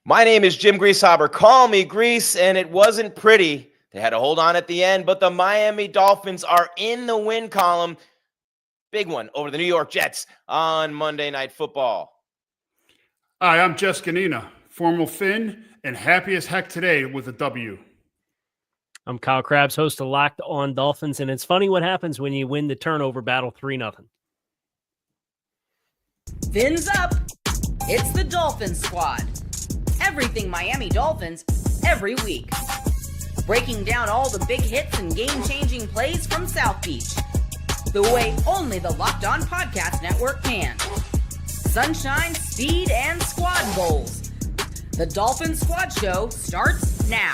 My name is Jim Grieshaber. Call me Grease, and it wasn't pretty. They had to hold on at the end, but the Miami Dolphins are in the win column. Big one over the New York Jets on Monday Night Football. Hi, I'm Zgonina, formal Finn, and happy as heck today with a W. I'm Kyle Krabs, host of Locked On Dolphins, and it's funny what happens when you win the turnover battle 3-0. Fins up! It's the Dolphins Squad. Everything Miami Dolphins, every week. Breaking down all the big hits and game-changing plays from South Beach. The way only the Locked On Podcast Network can. Sunshine, speed, and squad goals. The Dolphins Squad Show starts now.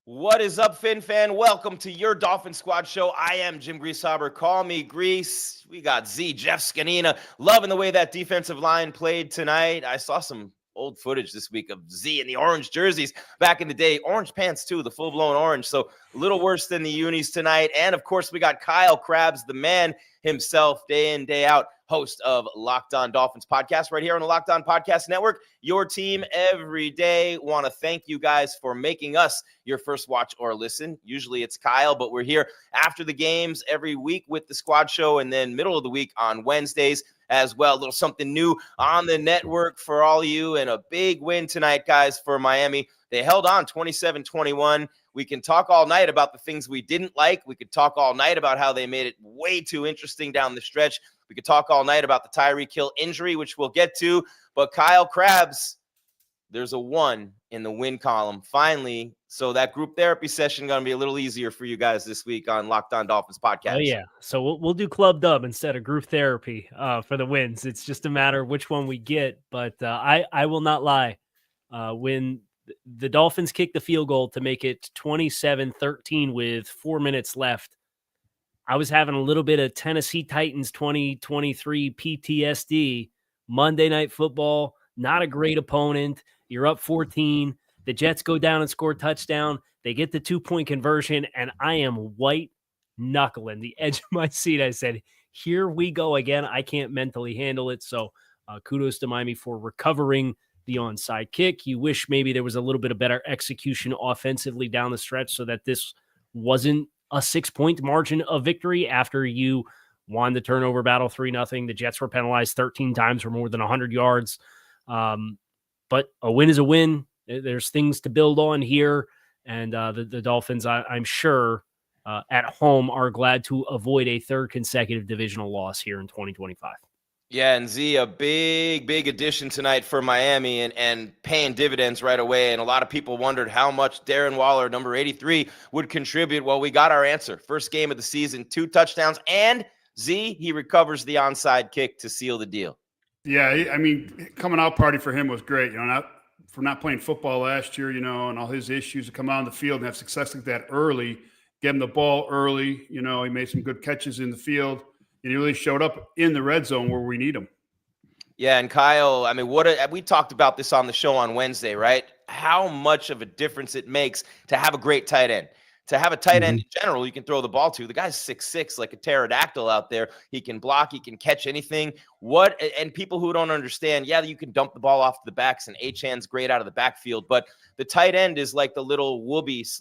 What is up, Fin fan? Welcome to your Dolphins Squad Show. I am Jim Grieshaber. Call me Grease. We got Jeff Zgonina. Loving the way that defensive line played tonight. I saw some old footage this week of Z in the orange jerseys back in the day. Orange pants, too, the full-blown orange. So a little worse than the unis tonight. And, of course, we got Kyle Krabs, the man himself, day in, day out, host of Locked On Dolphins podcast right here on the Locked On Podcast Network. Your team every day. Want to thank you guys for making us your first watch or listen. Usually it's Kyle, but we're here after the games every week with the Squad Show, and then middle of the week on Wednesdays as well. A little something new on the network for all of you, and a big win tonight, guys, for Miami. They held on 27-21. We can talk all night about the things we didn't like. We could talk all night about how they made it way too interesting down the stretch. We could talk all night about the Tyreek Hill injury, which we'll get to. But Kyle Krabs, there's a 1 in the win column finally. So that group therapy session going to be a little easier for you guys this week on Locked On Dolphins podcast. Oh, yeah. So we'll do Club Dub instead of group therapy for the wins. It's just a matter of which one we get. But I will not lie. When the Dolphins kicked the field goal to make it 27-13 with 4 minutes left, I was having a little bit of Tennessee Titans 2023 PTSD. Monday Night Football, not a great opponent. You're up 14. The Jets go down and score a touchdown. They get the 2-point conversion, and I am white knuckling the edge of my seat. I said, here we go again. I can't mentally handle it. So kudos to Miami for recovering the onside kick. You wish maybe there was a little bit of better execution offensively down the stretch so that this wasn't a 6-point margin of victory after you won the turnover battle 3-0. The Jets were penalized 13 times for more than 100 yards. But a win is a win. There's things to build on here. And the Dolphins, I'm sure, at home are glad to avoid a third consecutive divisional loss here in 2025. Yeah, and Z, a big addition tonight for Miami and paying dividends right away. And a lot of people wondered how much Darren Waller, number 83, would contribute. Well, we got our answer. First game of the season, 2 touchdowns, and Z, he recovers the onside kick to seal the deal. Yeah, I mean, coming out party for him was great. Not playing football last year, and all his issues to come out on the field and have success like that early, get him the ball early. He made some good catches in the field. And he really showed up in the red zone where we need him. Yeah, and Kyle, I mean, we talked about this on the show on Wednesday, right? How much of a difference it makes to have a great tight end. To have a tight end in general, you can throw the ball to. The guy's 6'6", like a pterodactyl out there. He can block. He can catch anything. And people who don't understand, yeah, you can dump the ball off the backs, and Achane's great out of the backfield. But the tight end is like the little whoopee /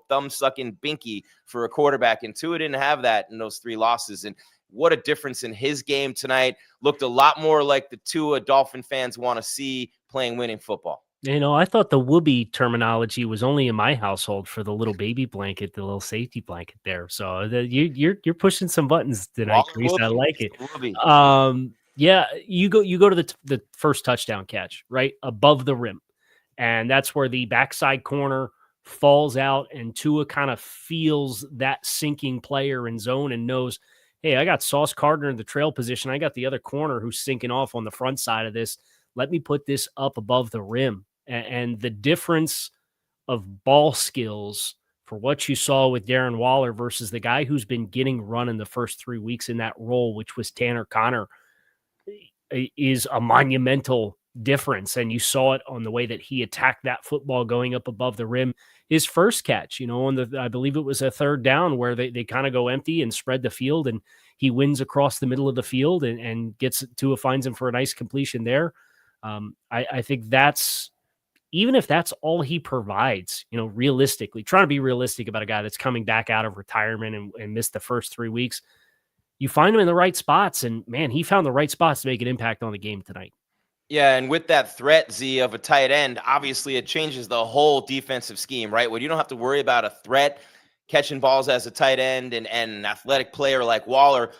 thumb-sucking binky for a quarterback. And Tua didn't have that in those 3 losses. And what a difference in his game tonight. Looked a lot more like the Tua Dolphin fans want to see playing winning football. I thought the whoopee terminology was only in my household for the little baby blanket, the little safety blanket there. So you're pushing some buttons tonight, Chris. I like it. Yeah, you go to the first touchdown catch, right above the rim, and that's where the backside corner falls out, and Tua kind of feels that sinking player in zone and knows, hey, I got Sauce Gardner in the trail position. I got the other corner who's sinking off on the front side of this. Let me put this up above the rim. And the difference of ball skills for what you saw with Darren Waller versus the guy who's been getting run in the first 3 weeks in that role, which was Tanner Conner, is a monumental difference. And you saw it on the way that he attacked that football going up above the rim. His first catch, on I believe it was a third down where they kind of go empty and spread the field, and he wins across the middle of the field and Tua finds him for a nice completion there. I think that's, even if that's all he provides, realistically, trying to be realistic about a guy that's coming back out of retirement and missed the first 3 weeks, you find him in the right spots. And man, he found the right spots to make an impact on the game tonight. Yeah, and with that threat, Z, of a tight end, obviously it changes the whole defensive scheme, right? When you don't have to worry about a threat catching balls as a tight end and an athletic player like Waller,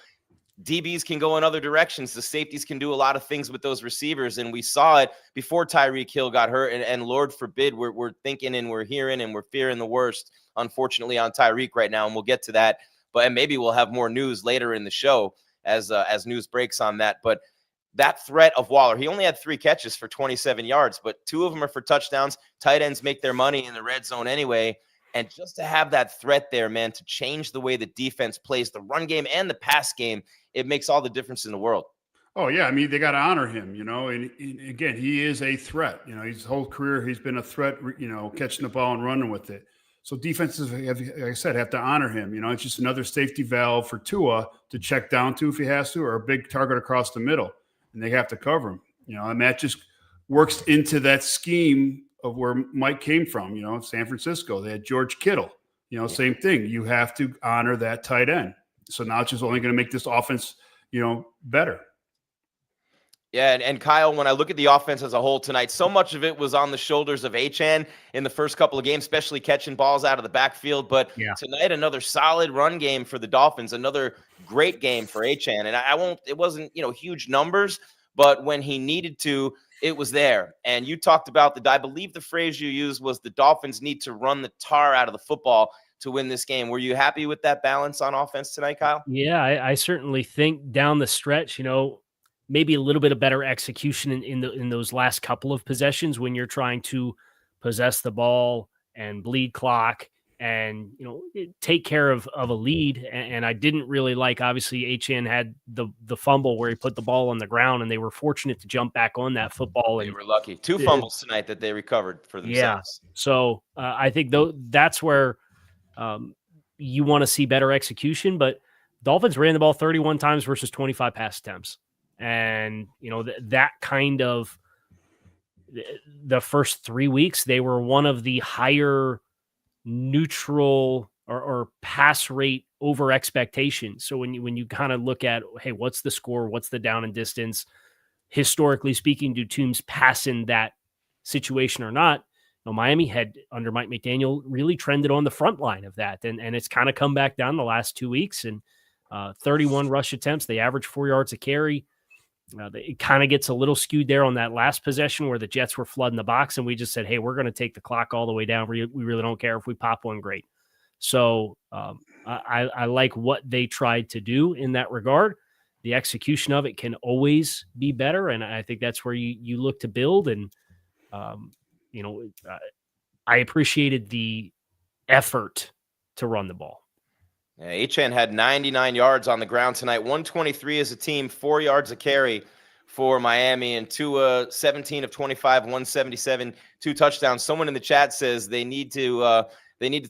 DBs can go in other directions. The safeties can do a lot of things with those receivers, and we saw it before Tyreek Hill got hurt, and Lord forbid we're thinking and we're hearing and we're fearing the worst, unfortunately, on Tyreek right now, and we'll get to that. But and maybe we'll have more news later in the show as news breaks on that. But that threat of Waller, he only had 3 catches for 27 yards, but 2 of them are for touchdowns. Tight ends make their money in the red zone anyway. And just to have that threat there, man, to change the way the defense plays the run game and the pass game, it makes all the difference in the world. Oh, yeah. I mean, they got to honor him, and again, he is a threat. His whole career, he's been a threat, catching the ball and running with it. So defenses, like I said, have to honor him. It's just another safety valve for Tua to check down to if he has to, or a big target across the middle, and they have to cover him. And that just works into that scheme of where Mike came from. San Francisco, they had George Kittle. Same thing. You have to honor that tight end. So now it's just only going to make this offense, better. Yeah, and Kyle, when I look at the offense as a whole tonight, so much of it was on the shoulders of Achane in the first couple of games, especially catching balls out of the backfield. But tonight, another solid run game for the Dolphins, another great game for Achane. And it wasn't, huge numbers, but when he needed to, it was there. And you talked about I believe the phrase you used was the Dolphins need to run the tar out of the football to win this game. Were you happy with that balance on offense tonight, Kyle? Yeah, I certainly think down the stretch, maybe a little bit of better execution in those last couple of possessions when you're trying to possess the ball and bleed clock and, take care of a lead. And I didn't really like, obviously, Achane had the fumble where he put the ball on the ground, and they were fortunate to jump back on that football. They were lucky. 2 fumbles tonight that they recovered for themselves. Yeah. So I think that's where you want to see better execution, but Dolphins ran the ball 31 times versus 25 pass attempts. And, that kind of the first 3 weeks, they were one of the higher neutral or pass rate over expectations. So when you kind of look at, hey, what's the score? What's the down and distance? Historically speaking, do teams pass in that situation or not? Miami had, under Mike McDaniel, really trended on the front line of that. And it's kind of come back down the last 2 weeks, and 31 rush attempts. They average 4 yards a carry. It kind of gets a little skewed there on that last possession where the Jets were flooding the box, and we just said, hey, we're going to take the clock all the way down. We really don't care if we pop one, great. So I like what they tried to do in that regard. The execution of it can always be better, and I think that's where you look to build. And, I appreciated the effort to run the ball. Yeah, Achane had 99 yards on the ground tonight, 123 as a team, 4 yards a carry for Miami, and Tua 17 of 25, 177, 2 touchdowns. Someone in the chat says they need to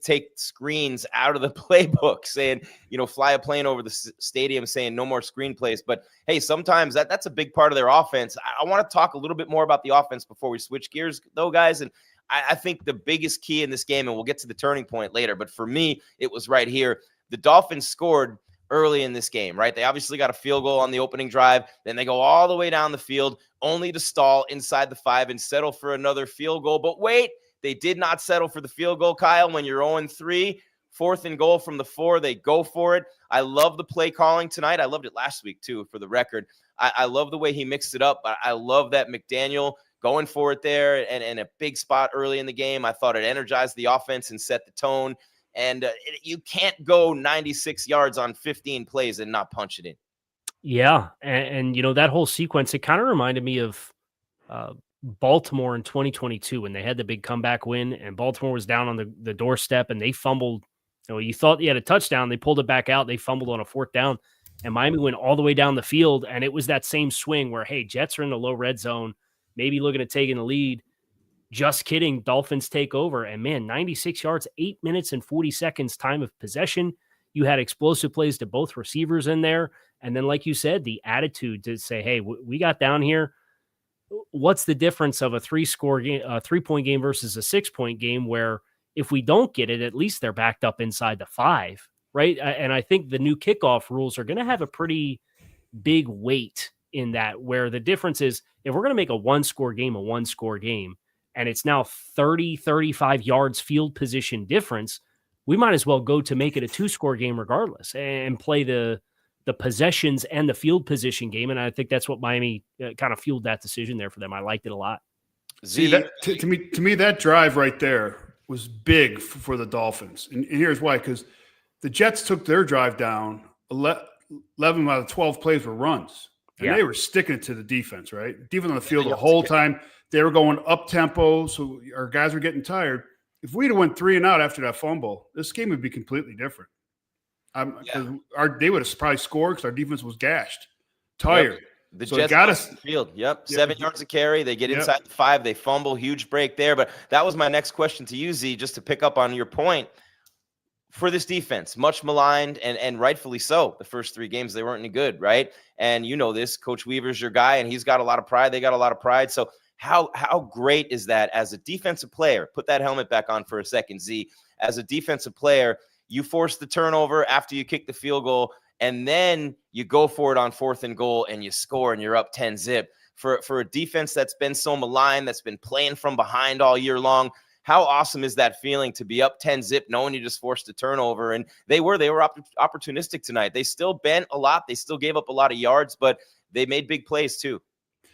take screens out of the playbook, saying, fly a plane over the stadium saying no more screen plays. But hey, sometimes that's a big part of their offense. I want to talk a little bit more about the offense before we switch gears, though, guys. And I think the biggest key in this game, and we'll get to the turning point later, but for me, it was right here. The Dolphins scored early in this game, right? They obviously got a field goal on the opening drive. Then they go all the way down the field, only to stall inside the 5 and settle for another field goal. But wait, they did not settle for the field goal, Kyle. When you're 0-3, 4th and goal from the 4, they go for it. I love the play calling tonight. I loved it last week, too, for the record. I love the way he mixed it up. I love that McDaniel going for it there and a big spot early in the game. I thought it energized the offense and set the tone. And you can't go 96 yards on 15 plays and not punch it in. Yeah. And that whole sequence, it kind of reminded me of Baltimore in 2022 when they had the big comeback win and Baltimore was down on the doorstep and they fumbled. You thought you had a touchdown. They pulled it back out. They fumbled on a 4th down and Miami went all the way down the field. And it was that same swing where, hey, Jets are in the low red zone, maybe looking at taking the lead. Just kidding. Dolphins take over. And man, 96 yards, 8 minutes and 40 seconds time of possession. You had explosive plays to both receivers in there. And then, like you said, the attitude to say, hey, we got down here. What's the difference of a 3-point game versus a 6-point game where if we don't get it, at least they're backed up inside the 5, right? And I think the new kickoff rules are going to have a pretty big weight in that, where the difference is if we're going to make a 1-score game a 1-score game, and it's now 30, 35 yards field position difference, we might as well go to make it a 2-score game regardless and play the possessions and the field position game. And I think that's what Miami kind of fueled that decision there for them. I liked it a lot. See, that, to me, that drive right there was big for the Dolphins. And here's why, because the Jets took their drive down, 11 out of 12 plays were runs. And they were sticking it to the defense, right? Defense on the field the whole time. They were going up tempo, so our guys were getting tired. If we'd have went 3 and out after that fumble, this game would be completely different. They would have probably scored because our defense was gashed, tired. The Jets got us the field. 7 yards of carry. They get inside the 5. They fumble. Huge break there. But that was my next question to you, Z, just to pick up on your point. For this defense, much maligned and rightfully so. The first 3 games, they weren't any good, right? And you know this. Coach Weaver's your guy, and he's got a lot of pride. They got a lot of pride. So how great is that as a defensive player? Put that helmet back on for a second, Z. As a defensive player, you force the turnover after you kick the field goal, and then you go for it on 4th and goal, and you score, and you're up 10-zip. For a defense that's been so maligned, that's been playing from behind all year long, how awesome is that feeling to be up 10-zip, knowing you just forced a turnover? And they were opportunistic tonight. They still bent a lot. They still gave up a lot of yards, but they made big plays too.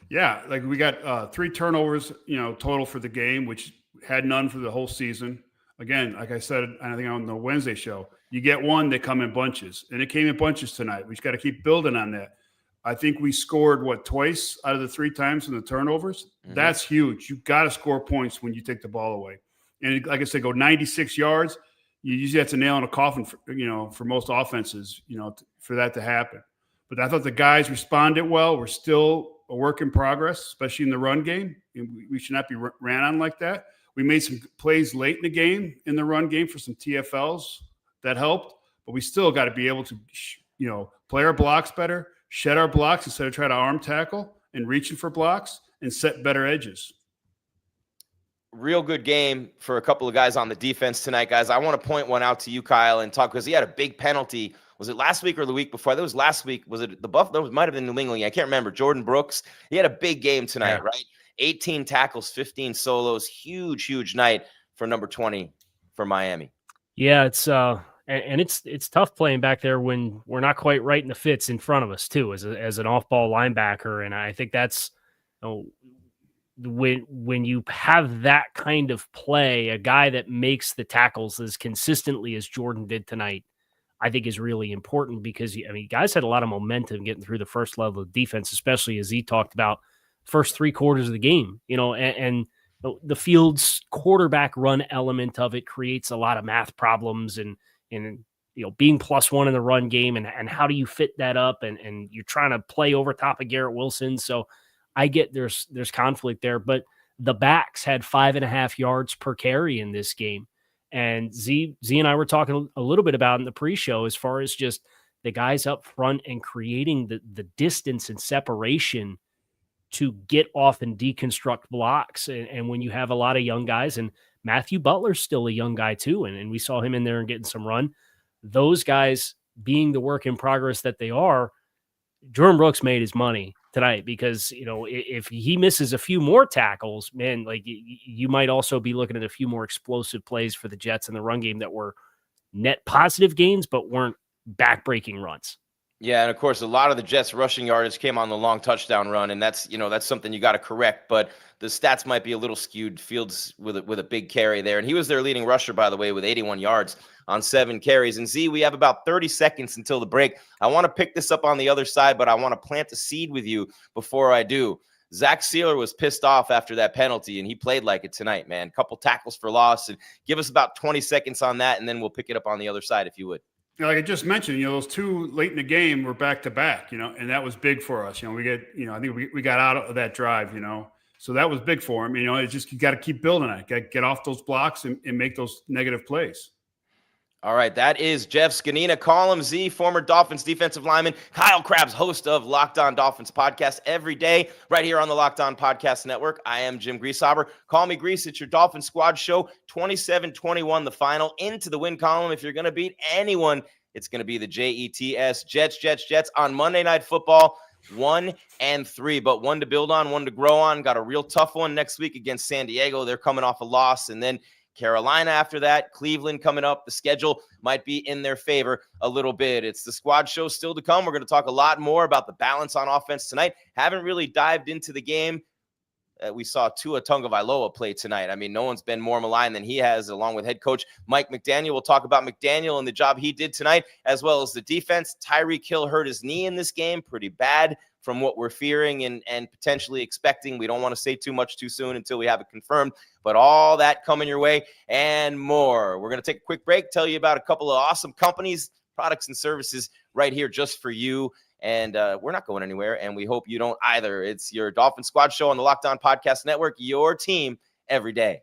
Yeah, like we got 3 turnovers, total for the game, which had none for the whole season. Again, like I said, I think on the Wednesday show, you get one, they come in bunches, and it came in bunches tonight. We just got to keep building on that. I think we scored, twice out of the 3 times in the turnovers? Mm-hmm. That's huge. You got to score points when you take the ball away. And like I said, go 96 yards. You usually have to nail in a coffin, for most offenses, for that to happen. But I thought the guys responded well. We're still a work in progress, especially in the run game. We should not be ran on like that. We made some plays late in the game, in the run game, for some TFLs that helped. But we still got to be able to, play our blocks better, shed our blocks instead of trying to arm tackle and reaching for blocks, and set better edges. Real good game for a couple of guys on the defense tonight, guys. I want to point one out to you, Kyle, and talk, because he had a big penalty. Was it last week or the week before? That was last week. Was it the Buffalo? It might have been New England. I can't remember. Jordan Brooks. He had a big game tonight, right? 18 tackles, 15 solos. Huge night for number 20 for Miami. Yeah, it's it's tough playing back there when we're not quite right in the fits in front of us too, as an off-ball linebacker. And I think that's when you have that kind of play, a guy that makes the tackles as consistently as Jordan did tonight, I think is really important, because guys had a lot of momentum getting through the first level of defense, especially as he talked about first 3 quarters of the game, and the field's quarterback run element of it creates a lot of math problems and being +1 in the run game and how do you fit that up? And you're trying to play over top of Garrett Wilson. So I get there's conflict there, but the backs had 5.5 yards per carry in this game. And Z and I were talking a little bit about in the pre-show, as far as just the guys up front and creating the distance and separation to get off and deconstruct blocks. And when you have a lot of young guys, and Matthew Butler's still a young guy too, and we saw him in there and getting some run, those guys being the work in progress that they are, Jordan Brooks made his money tonight, because, if he misses a few more tackles, man, like you might also be looking at a few more explosive plays for the Jets in the run game that were net positive gains, but weren't back-breaking runs. Yeah, and of course, a lot of the Jets' rushing yardage came on the long touchdown run, and that's something you got to correct. But the stats might be a little skewed. Fields with a big carry there, and he was their leading rusher, by the way, with 81 yards on 7 carries. And Z, we have about 30 seconds until the break. I want to pick this up on the other side, but I want to plant a seed with you before I do. Zach Sealer was pissed off after that penalty, and he played like it tonight, man. Couple tackles for loss, and give us about 20 seconds on that, and then we'll pick it up on the other side if you would. Like I just mentioned, those 2 late in the game were back to back, and that was big for us. We get, I think we got out of that drive, so that was big for him. It's just, you got to keep building it. Get off those blocks and make those negative plays. All right, that is Jeff Zgonina. Call him Z, former Dolphins defensive lineman. Kyle Krabs, host of Locked On Dolphins podcast every day, right here on the Locked On Podcast Network. I am Jim Grieshaber. Call me Grease. It's your Dolphin Squad show. 27-21, the final, into the win column. If you're going to beat anyone, it's going to be the Jets. Jets on Monday Night Football. 1-3, but one to build on, one to grow on. Got a real tough one next week against San Diego. They're coming off a loss, and then Carolina after that, Cleveland coming up. The schedule might be in their favor a little bit. It's the squad show still to come. We're going to talk a lot more about the balance on offense tonight. Haven't really dived into the game. We saw Tua Tagovailoa play tonight. I mean, no one's been more maligned than he has, along with head coach Mike McDaniel. We'll talk about McDaniel and the job he did tonight, as well as the defense. Tyreek Hill hurt his knee in this game pretty bad from what we're fearing and potentially expecting. We don't want to say too much too soon until we have it confirmed, but all that coming your way and more. We're going to take a quick break, tell you about a couple of awesome companies, products, and services right here just for you. And we're not going anywhere, and we hope you don't either. It's your Dolphin Squad show on the Locked On Podcast Network, your team every day.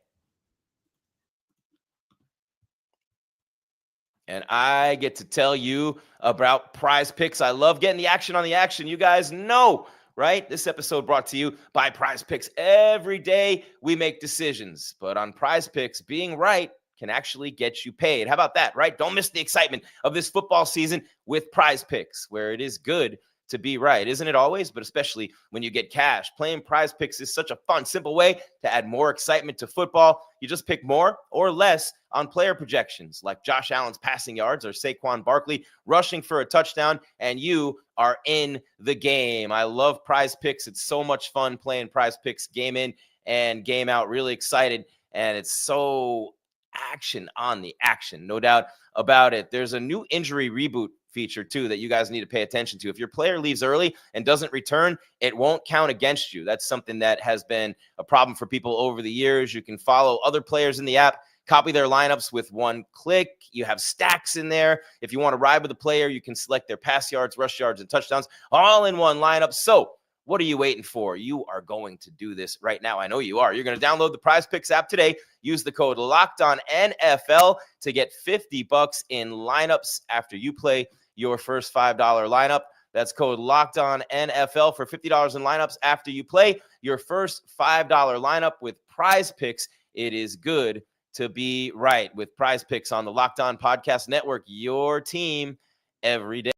And I get to tell you about Prize Picks. I love getting the action on the action. You guys know, right? This episode brought to you by Prize Picks. Every day we make decisions, but on Prize Picks, being right can actually get you paid. How about that, right? Don't miss the excitement of this football season with Prize Picks, where it is good to be right. Isn't it always? But especially when you get cash. Playing Prize Picks is such a fun, simple way to add more excitement to football. You just pick more or less on player projections, like Josh Allen's passing yards or Saquon Barkley rushing for a touchdown, and you are in the game. I love Prize Picks. It's so much fun playing Prize Picks game in and game out. Really excited, and it's so action on the action, no doubt about it. There's a new injury reboot feature too that you guys need to pay attention to. If your player leaves early and doesn't return, it won't count against you. That's something that has been a problem for people over the years. You can follow other players in the app, copy their lineups with one click. You have stacks in there. If you want to ride with a player, you can select their pass yards, rush yards, and touchdowns all in one lineup. So what are you waiting for? You are going to do this right now. I know you are. You're going to download the Prize Picks app today. Use the code LOCKEDONNFL to get $50 in lineups after you play your first $5 lineup. That's code LOCKEDONNFL for $50 in lineups after you play your first $5 lineup with Prize Picks. It is good to be right with Prize Picks on the Locked On Podcast Network, your team every day.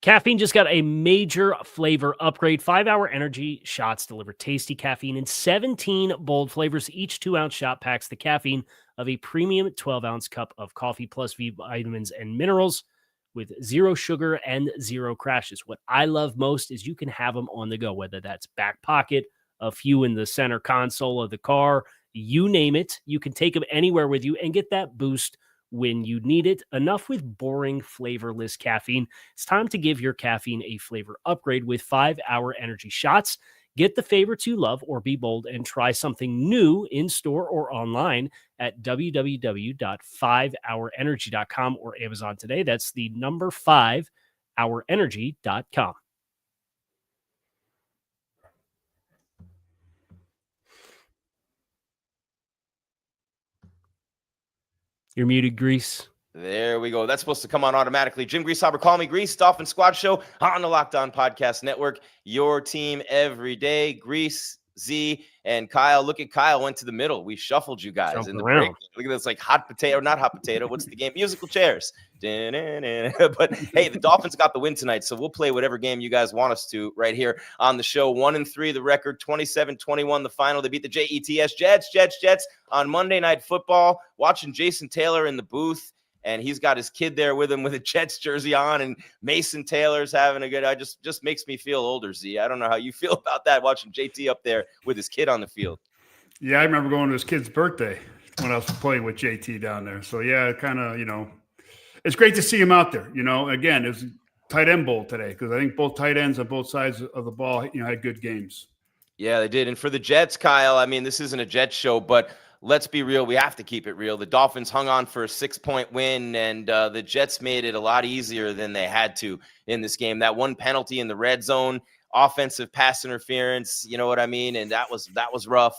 Caffeine just got a major flavor upgrade. 5-hour energy shots deliver tasty caffeine in 17 bold flavors. Each 2-ounce shot packs the caffeine of a premium 12-ounce cup of coffee plus vitamins and minerals with zero sugar and zero crashes. What I love most is you can have them on the go, whether that's back pocket, a few in the center console of the car, you name it. You can take them anywhere with you and get that boost when you need it. Enough with boring, flavorless caffeine. It's time to give your caffeine a flavor upgrade with 5-hour energy shots. Get the favorites you love or be bold and try something new in store or online at www.5hourenergy.com or Amazon today. That's the number 5hourenergy.com. You're muted, Grease. There we go. That's supposed to come on automatically. Jim Grieshaber, call me Grease, Dolphin Squad show on the Locked On Podcast Network. Your team every day. Grease, Z, and Kyle. Look at Kyle went to the middle. We shuffled you guys in the break. Look at this, like hot potato, not hot potato. What's the game? Musical chairs. But hey, the Dolphins got the win tonight, so we'll play whatever game you guys want us to right here on the show. 1-3 the record, 27-21 the final. They beat the Jets on Monday Night Football. Watching Jason Taylor in the booth, and he's got his kid there with him with a Jets jersey on, and Mason Taylor's having a good. I just makes me feel older, Z. I don't know how you feel about that, watching JT up there with his kid on the field. Yeah, I remember going to his kid's birthday when I was playing with JT down there. So yeah, kind of, it's great to see him out there. Again, it was tight end bowl today because I think both tight ends on both sides of the ball, had good games. Yeah, they did. And for the Jets, Kyle, I mean, this isn't a Jets show, but let's be real. We have to keep it real. The Dolphins hung on for a 6-point win, and the Jets made it a lot easier than they had to in this game. That one penalty in the red zone, offensive pass interference, you know what I mean? And that was rough.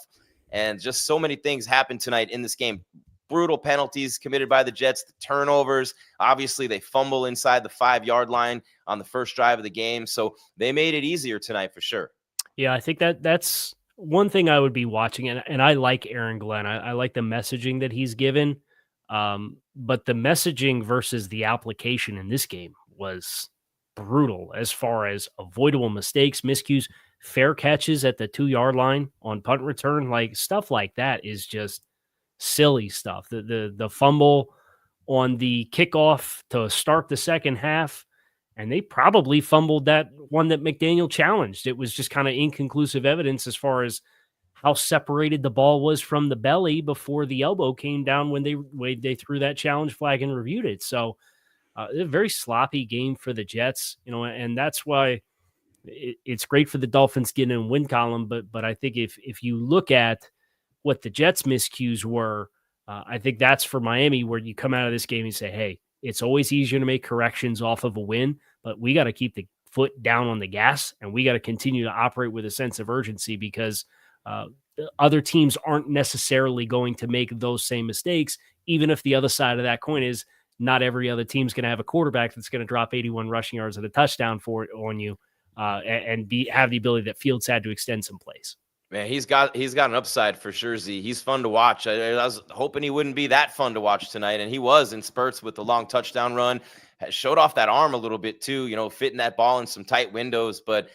And just so many things happened tonight in this game. brutal penalties committed by the Jets, the turnovers. Obviously, they fumble inside the 5-yard line on the first drive of the game. So they made it easier tonight for sure. Yeah, I think that's one thing I would be watching. And I like Aaron Glenn. I like the messaging that he's given. But the messaging versus the application in this game was brutal as far as avoidable mistakes, miscues, fair catches at the 2-yard line on punt return. Like stuff like that is just silly stuff. The fumble on the kickoff to start the second half, and they probably fumbled that one that McDaniel challenged. It was just kind of inconclusive evidence as far as how separated the ball was from the belly before the elbow came down when they threw that challenge flag and reviewed it. So a very sloppy game for the Jets, and that's why it's great for the Dolphins getting in win column. But I think if you look at what the Jets' miscues were, I think that's for Miami where you come out of this game and say, hey, it's always easier to make corrections off of a win, but we got to keep the foot down on the gas and we got to continue to operate with a sense of urgency because other teams aren't necessarily going to make those same mistakes, even if the other side of that coin is not every other team's going to have a quarterback that's going to drop 81 rushing yards and a touchdown on you and have the ability that Fields had to extend some plays. Man, he's got an upside for sure, Z. He's fun to watch. I was hoping he wouldn't be that fun to watch tonight, and he was in spurts with the long touchdown run. Showed off that arm a little bit too, fitting that ball in some tight windows, but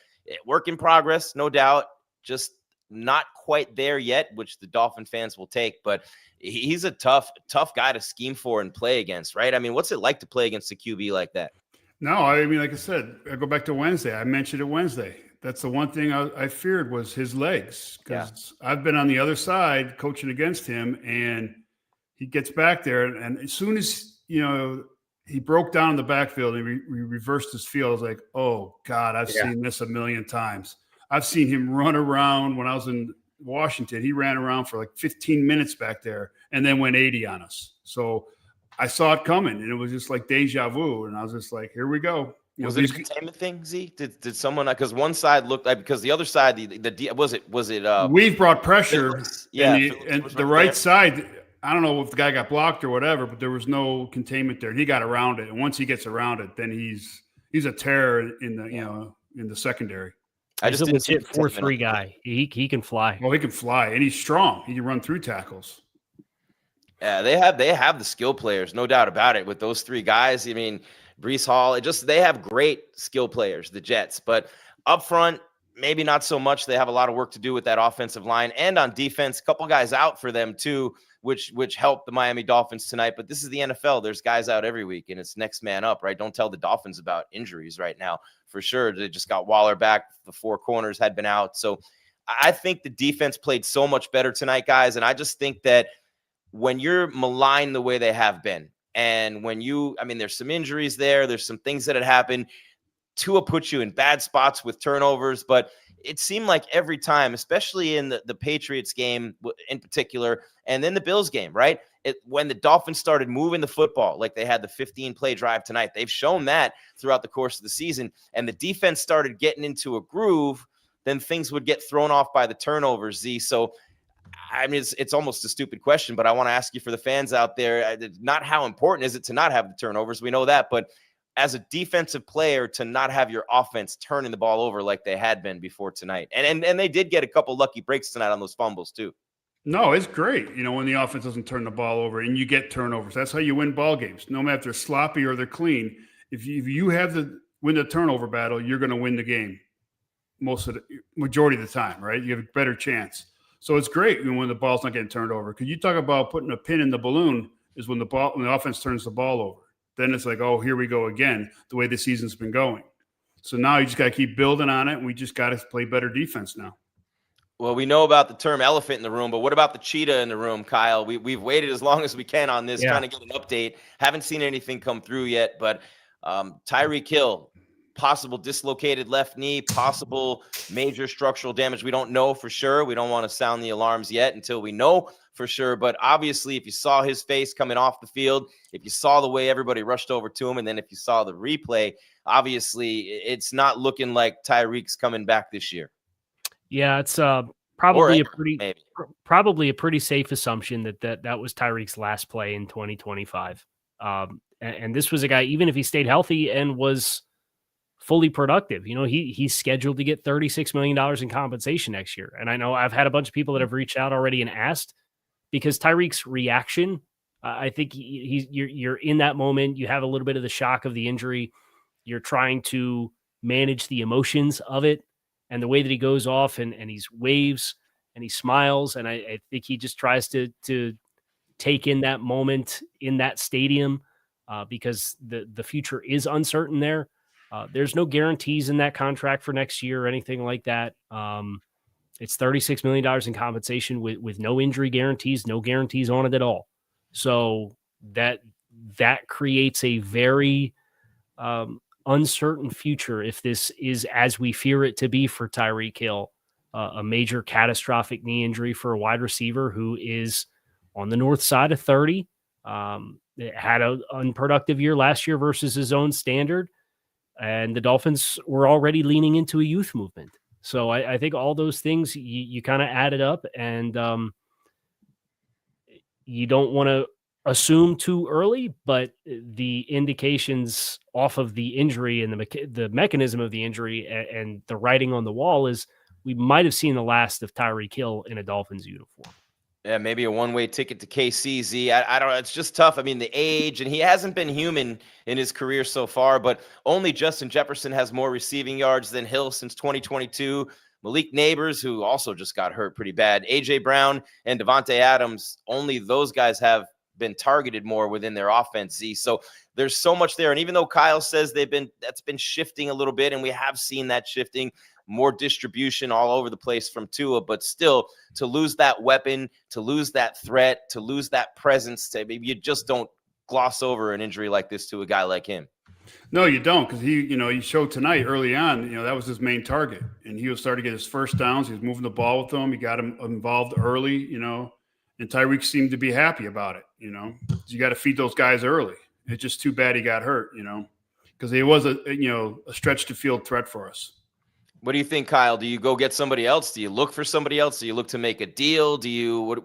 work in progress, no doubt. Just not quite there yet, which the Dolphin fans will take, but he's a tough guy to scheme for and play against, right? I mean, what's it like to play against a QB like that? No, I mean, like I said, I go back to Wednesday. I mentioned it Wednesday. That's the one thing I feared was his legs because I've been on the other side coaching against him, and he gets back there, and as soon as he broke down in the backfield and he reversed his field, I was like, oh God, I've seen this a million times. I've seen him run around when I was in Washington. He ran around for like 15 minutes back there and then went 80 on us. So I saw it coming, and it was just like deja vu, and I was just like, here we go. Was it a containment thing, Z? Did someone, because one side looked like, because the other side, was it we've brought pressure. And the right there. side, I don't know if the guy got blocked or whatever, but there was no containment there. He got around it, and once he gets around it, then he's a terror in the in the secondary. He's a legit 4-3 guy. He can fly. Well, he can fly, and he's strong. He can run through tackles. Yeah, they have the skill players, no doubt about it. With those three guys, I mean, Breece Hall, they have great skill players, the Jets. But up front, maybe not so much. They have a lot of work to do with that offensive line, and on defense, a couple guys out for them too, which helped the Miami Dolphins tonight. But this is the NFL. There's guys out every week, and it's next man up, right? Don't tell the Dolphins about injuries right now. For sure, they just got Waller back. The 4 corners had been out. So I think the defense played so much better tonight, guys. And I just think that when you're maligned the way they have been, and when there's some injuries there, there's some things that had happened. Tua puts you in bad spots with turnovers, but it seemed like every time, especially in the Patriots game in particular, and then the Bills game, right? When the Dolphins started moving the football, like they had the 15-play drive tonight, they've shown that throughout the course of the season, and the defense started getting into a groove, then things would get thrown off by the turnovers, Z. So, I mean, it's almost a stupid question, but I want to ask you for the fans out there, not how important is it to not have the turnovers? We know that, but as a defensive player, to not have your offense turning the ball over like they had been before tonight. And they did get a couple lucky breaks tonight on those fumbles too. No, it's great, when the offense doesn't turn the ball over and you get turnovers. That's how you win ball games, no matter if they're sloppy or they're clean. If you have win the turnover battle, you're going to win the game majority of the time, right? You have a better chance. So it's great when the ball's not getting turned over. Because you talk about putting a pin in the balloon is when the offense turns the ball over. Then it's like, oh, here we go again, the way the season's been going. So now you just got to keep building on it, and we just got to play better defense now. Well, we know about the term elephant in the room, but what about the cheetah in the room, Kyle? We've waited as long as we can on this, trying to get an update. Haven't seen anything come through yet, but Tyreek Hill, possible dislocated left knee, possible major structural damage. We don't know for sure. We don't want to sound the alarms yet until we know for sure. But obviously, if you saw his face coming off the field, if you saw the way everybody rushed over to him, and then if you saw the replay, obviously it's not looking like Tyreek's coming back this year. Yeah, it's Probably ever, maybe. probably a pretty safe assumption that was Tyreek's last play in 2025. And this was a guy, even if he stayed healthy and was fully productive, he's scheduled to get $36 million in compensation next year. And I know I've had a bunch of people that have reached out already and asked, because Tyreek's reaction, I think you're in that moment. You have a little bit of the shock of the injury. You're trying to manage the emotions of it. And the way that he goes off and he's waves and he smiles. And I think he just tries to take in that moment in that stadium because the future is uncertain there. There's no guarantees in that contract for next year or anything like that. It's $36 million in compensation with no injury guarantees, no guarantees on it at all. So that creates a very uncertain future if this is as we fear it to be for Tyreek Hill, a major catastrophic knee injury for a wide receiver who is on the north side of 30. Had an unproductive year last year versus his own standard, and the Dolphins were already leaning into a youth movement. So I think all those things you kind of add it up, and you don't want to assume too early, but the indications off of the injury and the mechanism of the injury and the writing on the wall is we might have seen the last of Tyreek Hill in a Dolphins uniform. Yeah, maybe a one-way ticket to KCZ. I don't know. It's just tough. I mean, the age, and he hasn't been human in his career so far, but only Justin Jefferson has more receiving yards than Hill since 2022. Malik Neighbors, who also just got hurt pretty bad. A.J. Brown and Devontae Adams, only those guys have been targeted more within their offense, Z. So there's so much there. And even though Kyle says that's been shifting a little bit, and we have seen that shifting, more distribution all over the place from Tua, but still to lose that weapon, to lose that threat, to lose that presence, maybe you just don't gloss over an injury like this to a guy like him. No, you don't, because he showed tonight early on, that was his main target, and he was starting to get his first downs. He was moving the ball with them. He got him involved early, and Tyreek seemed to be happy about it. You got to feed those guys early. It's just too bad he got hurt, because he was a stretch to field threat for us. What do you think, Kyle? Do you go get somebody else? Do you look for somebody else? Do you look to make a deal? What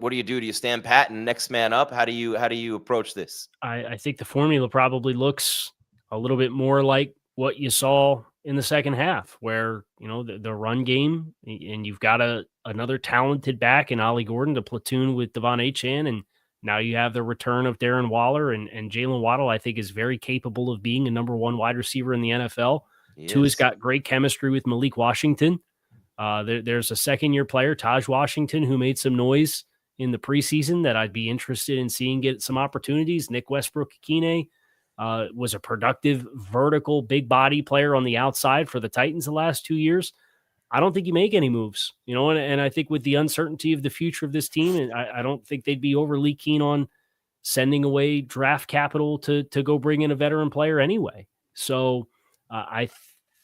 do you do? Do you stand pat and next man up? How do you approach this? I think the formula probably looks a little bit more like what you saw in the second half, where the run game, and you've got another talented back in Ollie Gordon to platoon with Devon Achane, and now you have the return of Darren Waller and Jalen Waddle. I think is very capable of being a number one wide receiver in the NFL. Tua's got great chemistry with Malik Washington. There's a second-year player, Taj Washington, who made some noise in the preseason that I'd be interested in seeing get some opportunities. Nick Westbrook-Achane was a productive, vertical, big body player on the outside for the Titans the last 2 years. I don't think you make any moves, and I think with the uncertainty of the future of this team, I don't think they'd be overly keen on sending away draft capital to go bring in a veteran player anyway. So I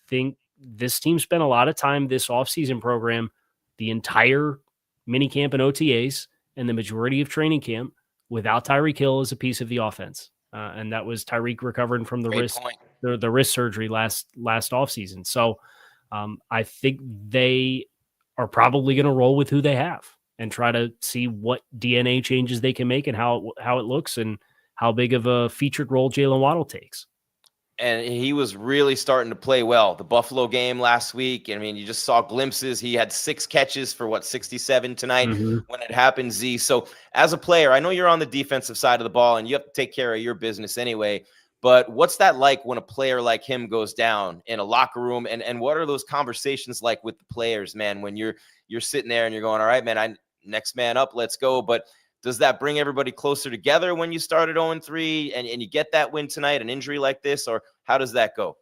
think this team spent a lot of time this offseason program, the entire minicamp and OTAs and the majority of training camp without Tyreek Hill as a piece of the offense. And that was Tyreek recovering from the wrist surgery last offseason. So I think they are probably going to roll with who they have and try to see what DNA changes they can make and how it looks and how big of a featured role Jalen Waddle takes. And he was really starting to play well. The Buffalo game last week, I mean, you just saw glimpses. He had 6 catches for 67 tonight when it happened, Z. So as a player, I know you're on the defensive side of the ball and you have to take care of your business anyway. But what's that like when a player like him goes down in a locker room? And what are those conversations like with the players, man, when you're sitting there and you're going, all right, man, next man up, let's go. But does that bring everybody closer together when you started 0-3 and you get that win tonight, an injury like this, or how does that go?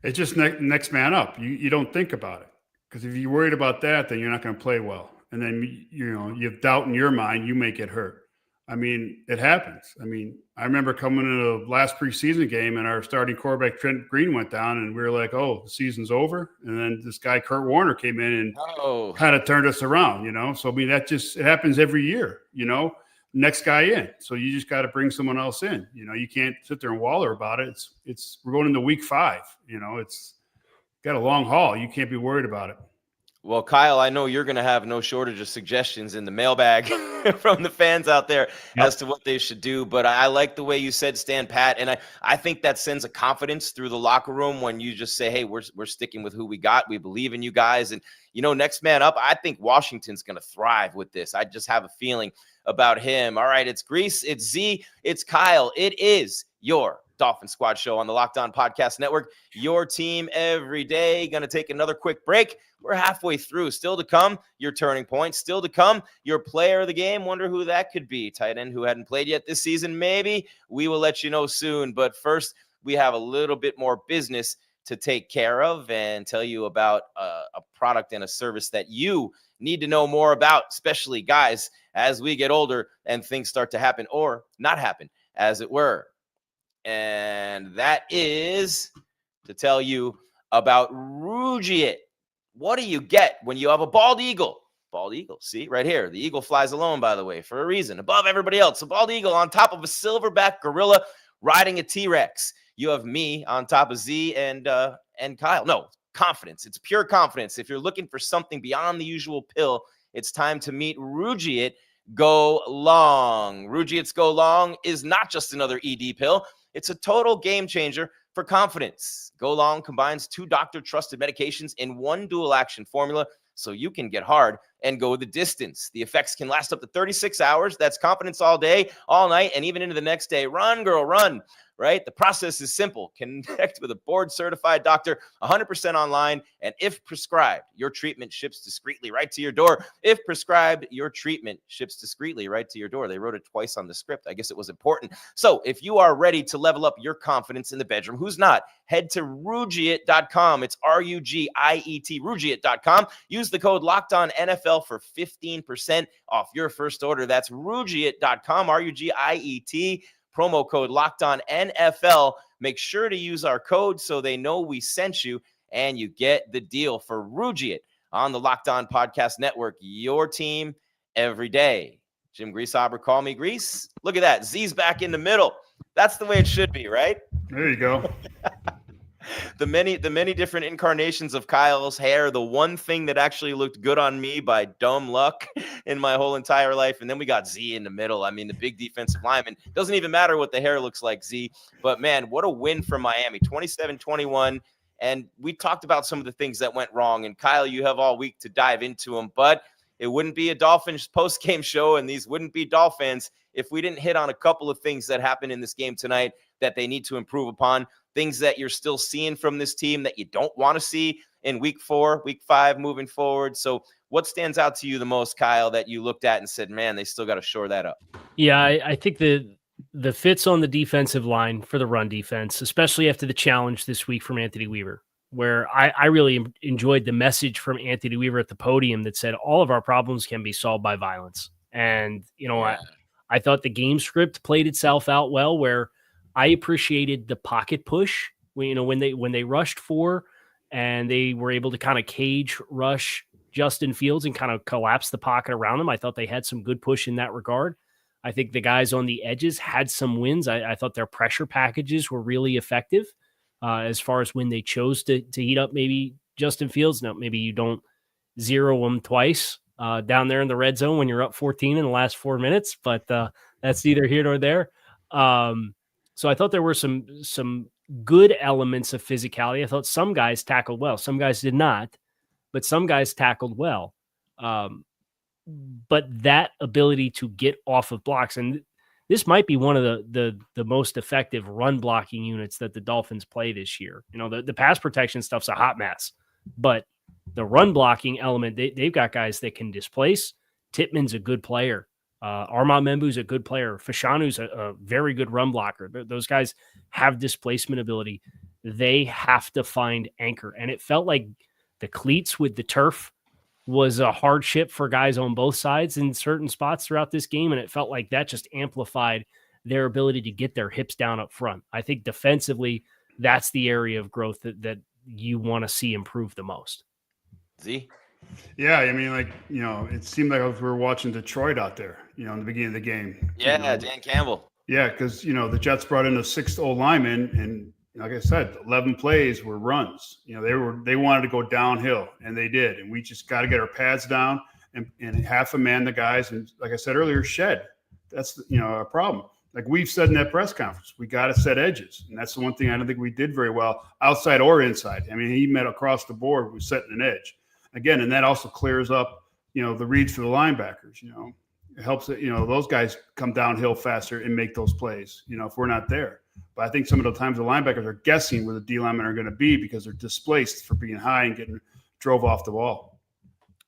It's just next man up. You don't think about it, because if you're worried about that, then you're not going to play well. And then, you have doubt in your mind, you may get hurt. I mean, it happens. I mean, I remember coming into the last preseason game and our starting quarterback, Trent Green, went down and we were like, oh, the season's over. And then this guy, Kurt Warner, came in and kind of turned us around, So, I mean, it happens every year, next guy in. So you just got to bring someone else in. You can't sit there and waller about it. We're going into week 5, it's got a long haul. You can't be worried about it. Well, Kyle, I know you're going to have no shortage of suggestions in the mailbag from the fans out there as to what they should do. But I like the way you said stand pat. And I think that sends a confidence through the locker room when you just say, hey, we're sticking with who we got. We believe in you guys. And, next man up, I think Washington's going to thrive with this. I just have a feeling about him. All right, it's Grease, it's Z, it's Kyle. It is your Dolphin Squad Show on the Locked On Podcast Network. Your team every day. Going to take another quick break. We're halfway through. Still to come, your turning point. Still to come, your player of the game. Wonder who that could be. Tight end who hadn't played yet this season, maybe. We will let you know soon. But first, we have a little bit more business to take care of and tell you about a product and a service that you need to know more about, especially guys, as we get older and things start to happen or not happen, as it were. And that is to tell you about Rugiet. What do you get when you have a bald eagle? Bald eagle, see right here. The eagle flies alone, by the way, for a reason. Above everybody else, a bald eagle on top of a silverback gorilla riding a T-Rex. You have me on top of Z and Kyle. No, confidence. It's pure confidence. If you're looking for something beyond the usual pill, it's time to meet Rugiet Go Long. Rugiet's Go Long is not just another ED pill. It's a total game changer for confidence. Go Long combines 2 doctor-trusted medications in one dual-action formula so you can get hard and go the distance. The effects can last up to 36 hours. That's confidence all day, all night, and even into the next day. Run, girl, run, right? The process is simple. Connect with a board-certified doctor 100% online, and if prescribed, your treatment ships discreetly right to your door. If prescribed, your treatment ships discreetly right to your door. They wrote it twice on the script. I guess it was important. So if you are ready to level up your confidence in the bedroom, who's not? Head to Rugiet.com. It's Rugiet, Rugiet.com. Use the code LOCKEDONNFL for 15% off your first order. That's Rugiet.com, Rugiet. Promo code LOCKEDONNFL. Make sure to use our code so they know we sent you, and you get the deal for Rugiet on the Locked On Podcast Network. Your team every day. Jim Grieshaber, call me Grease. Look at that. Z's back in the middle. That's the way it should be, right? There you go. The many different incarnations of Kyle's hair. The one thing that actually looked good on me by dumb luck in my whole entire life. And then we got Z in the middle. I mean, the big defensive lineman. Doesn't even matter what the hair looks like, Z. But, man, what a win for Miami. 27-21. And we talked about some of the things that went wrong. And, Kyle, you have all week to dive into them. But it wouldn't be a Dolphins post-game show, and these wouldn't be Dolphins if we didn't hit on a couple of things that happened in this game tonight that they need to improve upon, things that you're still seeing from this team that you don't want to see in week 4, week 5, moving forward. So what stands out to you the most, Kyle, that you looked at and said, man, they still got to shore that up? Yeah, I think the fits on the defensive line for the run defense, especially after the challenge this week from Anthony Weaver, where I really enjoyed the message from Anthony Weaver at the podium that said all of our problems can be solved by violence. And, I thought the game script played itself out well, where I appreciated the pocket push, when they rushed 4 and they were able to kind of cage rush Justin Fields and kind of collapse the pocket around him. I thought they had some good push in that regard. I think the guys on the edges had some wins. I thought their pressure packages were really effective as far as when they chose to heat up maybe Justin Fields. Now, maybe you don't zero them twice down there in the red zone when you're up 14 in the last 4 minutes, but that's neither here nor there. So I thought there were some good elements of physicality. I thought some guys tackled well. Some guys did not, but some guys tackled well. But that ability to get off of blocks, and this might be one of the most effective run blocking units that the Dolphins play this year. The pass protection stuff's a hot mess, but the run blocking element, they've got guys that can displace. Tippmann's a good player. Armand Membu's a good player. Fashanu's a very good run blocker. Those guys have displacement ability. They have to find anchor. And it felt like the cleats with the turf was a hardship for guys on both sides in certain spots throughout this game. And it felt like that just amplified their ability to get their hips down up front. I think defensively, that's the area of growth that you want to see improve the most. Z? Yeah, I mean, it seemed like we were watching Detroit out there, in the beginning of the game. Yeah, Dan Campbell. Yeah, because, the Jets brought in a 6th O-lineman, and like I said, 11 plays were runs. They wanted to go downhill, and they did. And we just got to get our pads down and half a man the guys. And like I said earlier, shed. That's a problem. Like we've said in that press conference, we got to set edges, and that's the one thing I don't think we did very well, outside or inside. I mean, he met across the board with setting an edge again, and that also clears up the reads for the linebackers. It helps that those guys come downhill faster and make those plays. If we're not there. But I think some of the times the linebackers are guessing where the D linemen are going to be because they're displaced for being high and getting drove off the ball.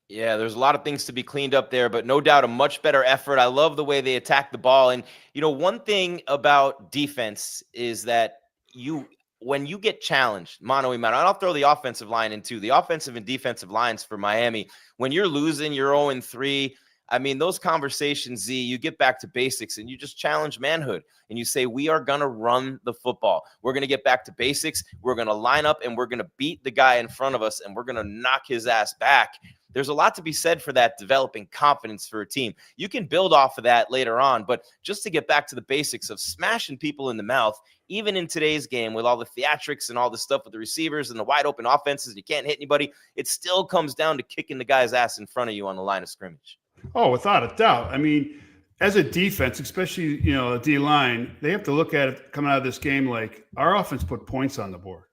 Yeah, there's a lot of things to be cleaned up there, but no doubt a much better effort. I love the way they attack the ball. And, one thing about defense is that when you get challenged, mano a mano, and I'll throw the offensive line in too, the offensive and defensive lines for Miami, when you're losing, you're 0-3. I mean, those conversations, Z, you get back to basics and you just challenge manhood and you say, we are going to run the football. We're going to get back to basics. We're going to line up and we're going to beat the guy in front of us and we're going to knock his ass back. There's a lot to be said for that, developing confidence for a team. You can build off of that later on, but just to get back to the basics of smashing people in the mouth, even in today's game with all the theatrics and all the stuff with the receivers and the wide open offenses, you can't hit anybody. It still comes down to kicking the guy's ass in front of you on the line of scrimmage. Oh, without a doubt. I mean, as a defense, especially, a D-line, they have to look at it coming out of this game like our offense put points on the board.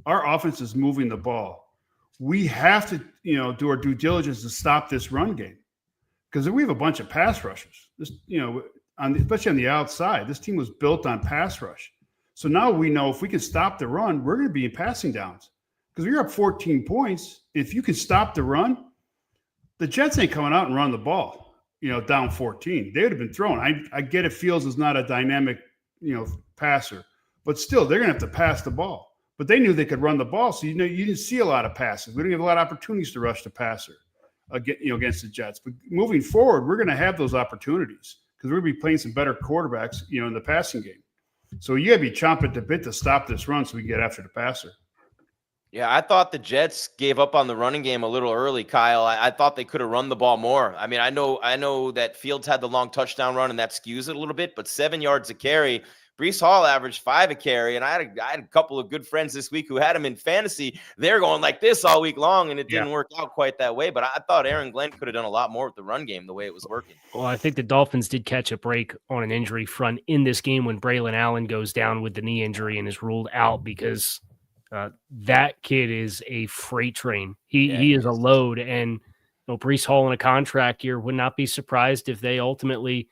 Our offense is moving the ball. We have to, do our due diligence to stop this run game because we have a bunch of pass rushers. This, especially on the outside, this team was built on pass rush. So now we know if we can stop the run, we're going to be in passing downs because you're up 14 points. If you can stop the run, the Jets ain't coming out and run the ball, down 14. They would have been thrown. I get it. Fields is not a dynamic, passer, but still they're going to have to pass the ball. But they knew they could run the ball, so you didn't see a lot of passes. We didn't have a lot of opportunities to rush the passer, against the Jets. But moving forward, we're going to have those opportunities because we're going to be playing some better quarterbacks, in the passing game. So you got to be chomping at the bit to stop this run so we can get after the passer. Yeah, I thought the Jets gave up on the running game a little early, Kyle. I thought they could have run the ball more. I mean, I know that Fields had the long touchdown run, and that skews it a little bit, but 7 yards a carry. Breece Hall averaged 5 a carry, and I had a couple of good friends this week who had him in fantasy. They're going like this all week long, and it didn't work out quite that way. But I thought Aaron Glenn could have done a lot more with the run game the way it was working. Well, I think the Dolphins did catch a break on an injury front in this game when Braylon Allen goes down with the knee injury and is ruled out because that kid is a freight train. He is a load, and Breece Hall in a contract year, would not be surprised if they ultimately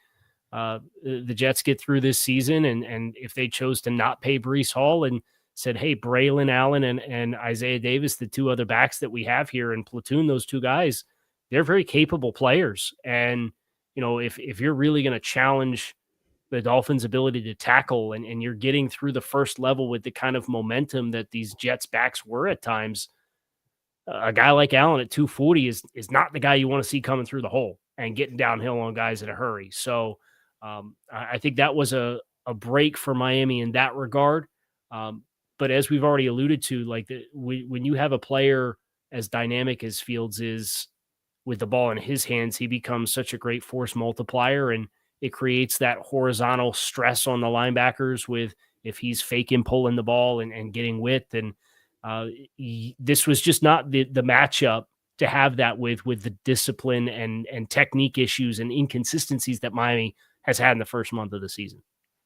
the Jets get through this season and if they chose to not pay Breece Hall and said, hey, Braylon Allen and Isaiah Davis, the two other backs that we have here, and platoon those two guys, they're very capable players. And, if you're really going to challenge the Dolphins' ability to tackle and you're getting through the first level with the kind of momentum that these Jets backs were at times, a guy like Allen at 240 is not the guy you want to see coming through the hole and getting downhill on guys in a hurry. So I think that was a break for Miami in that regard. But as we've already alluded to, when you have a player as dynamic as Fields is with the ball in his hands, he becomes such a great force multiplier, and it creates that horizontal stress on the linebackers with if he's faking pulling the ball and getting width. And this was just not the matchup to have that with the discipline and technique issues and inconsistencies that Miami has had in the first month of the season.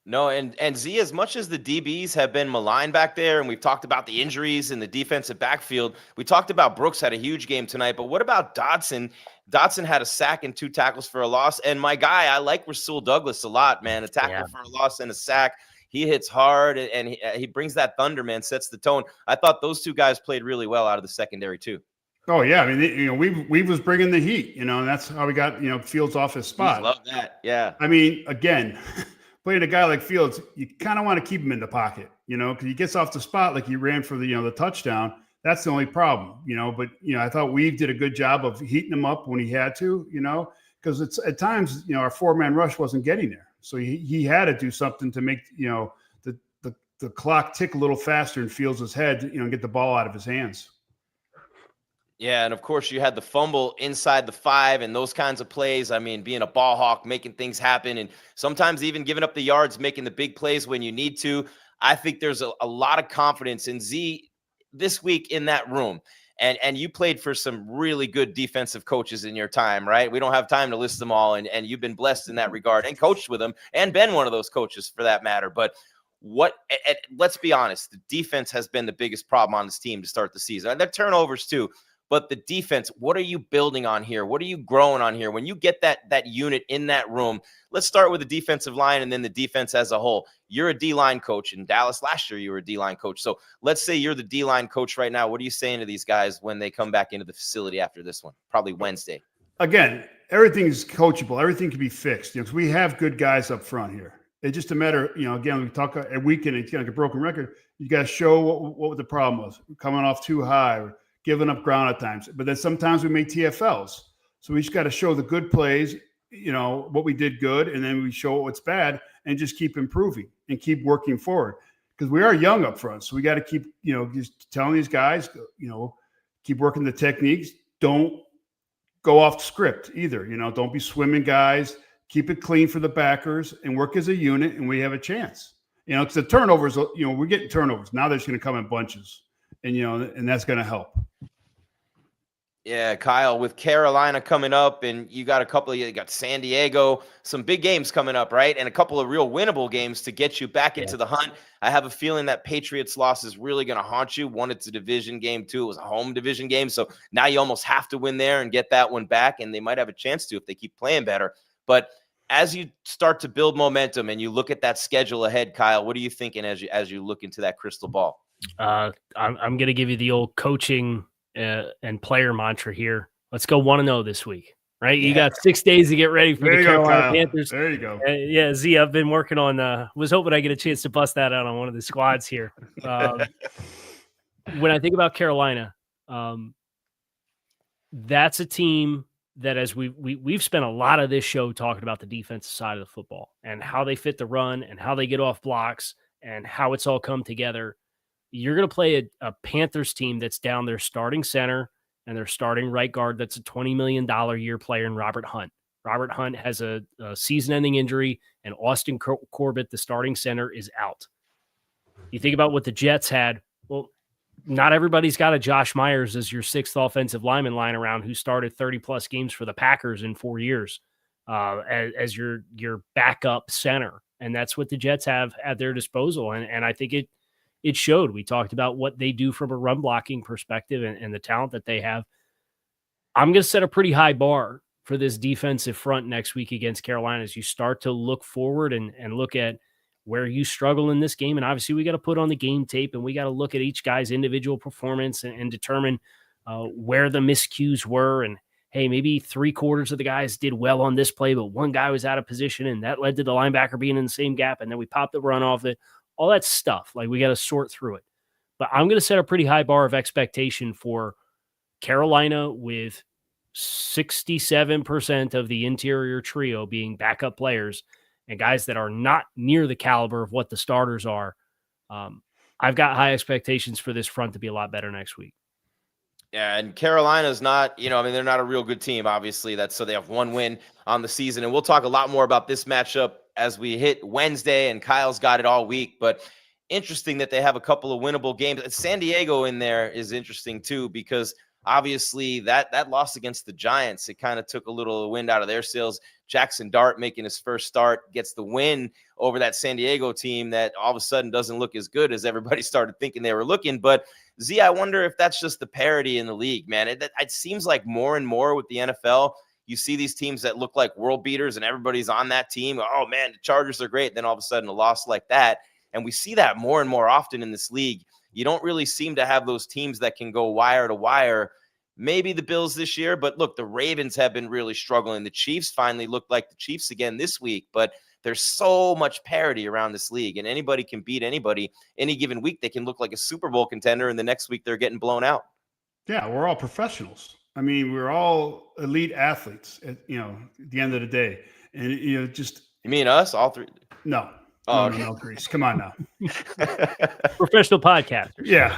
No, and Z, as much as the DBs have been maligned back there, and we've talked about the injuries in the defensive backfield, we talked about Brooks had a huge game tonight, but what about Dotson? Dotson had a sack and 2 tackles for a loss, and my guy, I like Rasul Douglas a lot, man. A tackle for a loss and a sack. He hits hard, and he brings that thunder, man, sets the tone. I thought those two guys played really well out of the secondary too. Oh yeah, I mean, we was bringing the heat, and that's how we got Fields off his spot. Love that, yeah. I mean, again, playing a guy like Fields, you kind of want to keep him in the pocket, because he gets off the spot like he ran for the touchdown. That's the only problem, But I thought Weave did a good job of heating him up when he had to, because it's at times our 4-man rush wasn't getting there, so he had to do something to make the clock tick a little faster in Fields' head, and get the ball out of his hands. Yeah, and of course you had the fumble inside the 5 and those kinds of plays. I mean, being a ball hawk, making things happen, and sometimes even giving up the yards, making the big plays when you need to. I think there's a lot of confidence in Z this week in that room. And you played for some really good defensive coaches in your time, right? We don't have time to list them all. And you've been blessed in that regard and coached with them and been one of those coaches for that matter. But let's be honest, the defense has been the biggest problem on this team to start the season. And the turnovers too. But the defense, what are you building on here? What are you growing on here? When you get that unit in that room, let's start with the defensive line and then the defense as a whole. You're a D-line coach. In Dallas last year, you were a D-line coach. So let's say you're the D-line coach right now. What are you saying to these guys when they come back into the facility after this one? Probably Wednesday. Again, everything's coachable. Everything can be fixed. You know, 'cause we have good guys up front here. It's just a matter, you know, again, we talk a weekend, it's like a broken record. You got to show what the problem was. Coming off too high or giving up ground at times. But then sometimes we make TFLs. So we just got to show the good plays, you know, what we did good, and then we show what's bad and just keep improving and keep working forward. Because we are young up front. So we got to keep, you know, just telling these guys, you know, keep working the techniques. Don't go off script either. You know, don't be swimming guys. Keep it clean for the backers and work as a unit, and we have a chance. You know, because the turnovers, you know, we're getting turnovers. Now they're just going to come in bunches. And, you know, and that's going to help. Yeah, Kyle, with Carolina coming up, and you got you got San Diego, some big games coming up, right? And a couple of real winnable games to get you back into the hunt. I have a feeling that Patriots loss is really going to haunt you. One, it's a division game. Two, it was a home division game. So now you almost have to win there and get that one back, and they might have a chance to if they keep playing better. But as you start to build momentum and you look at that schedule ahead, Kyle, what are you thinking as you look into that crystal ball? I'm going to give you the old coaching and player mantra here. Let's go 1-0 this week, right? You got 6 days to get ready for the Carolina Panthers. There you go. Yeah, Z, I've been working on, was hoping I get a chance to bust that out on one of the squads here. When I think about Carolina, that's a team that, as we've spent a lot of this show talking about the defensive side of the football and how they fit the run and how they get off blocks and how it's all come together. You're going to play a Panthers team that's down their starting center and their starting right guard. That's a $20 million a year player in Robert Hunt. Robert Hunt has a season-ending injury, and Austin Corbett, the starting center, is out. You think about what the Jets had. Well, not everybody's got a Josh Myers as your sixth offensive lineman lying around who started 30-plus games for the Packers in 4 years as your backup center. And that's what the Jets have at their disposal. And I think it showed. We talked about what they do from a run blocking perspective and the talent that they have. I'm going to set a pretty high bar for this defensive front next week against Carolina as you start to look forward and look at where you struggle in this game. And obviously we got to put on the game tape and we got to look at each guy's individual performance and determine where the miscues were. And hey, maybe 3/4 of the guys did well on this play, but one guy was out of position and that led to the linebacker being in the same gap. And then we popped the run off it. All that stuff, like we got to sort through it. But I'm going to set a pretty high bar of expectation for Carolina with 67% of the interior trio being backup players and guys that are not near the caliber of what the starters are. I've got high expectations for this front to be a lot better next week. Yeah, and Carolina's not, they're not a real good team, obviously. So they have one win on the season. And we'll talk a lot more about this matchup as we hit Wednesday, and Kyle's got it all week. But interesting that they have a couple of winnable games. San Diego in there is interesting too, because obviously that loss against the Giants, it kind of took a little wind out of their sails. Jackson Dart making his first start gets the win over that San Diego team that all of a sudden doesn't look as good as everybody started thinking they were looking. But Z, I wonder if that's just the parity in the league, man. It seems like more and more with the NFL, you see these teams that look like world beaters and everybody's on that team. Oh man, the Chargers are great. Then all of a sudden a loss like that. And we see that more and more often in this league. You don't really seem to have those teams that can go wire to wire. Maybe the Bills this year, but look, the Ravens have been really struggling. The Chiefs finally looked like the Chiefs again this week, but there's so much parity around this league, and anybody can beat anybody. Any given week, they can look like a Super Bowl contender, and the next week they're getting blown out. Yeah, we're all professionals. I mean, we're all elite athletes at the end of the day. And, You mean us, all three? No. Oh, no, Grease. Come on now. Professional podcasters. Yeah.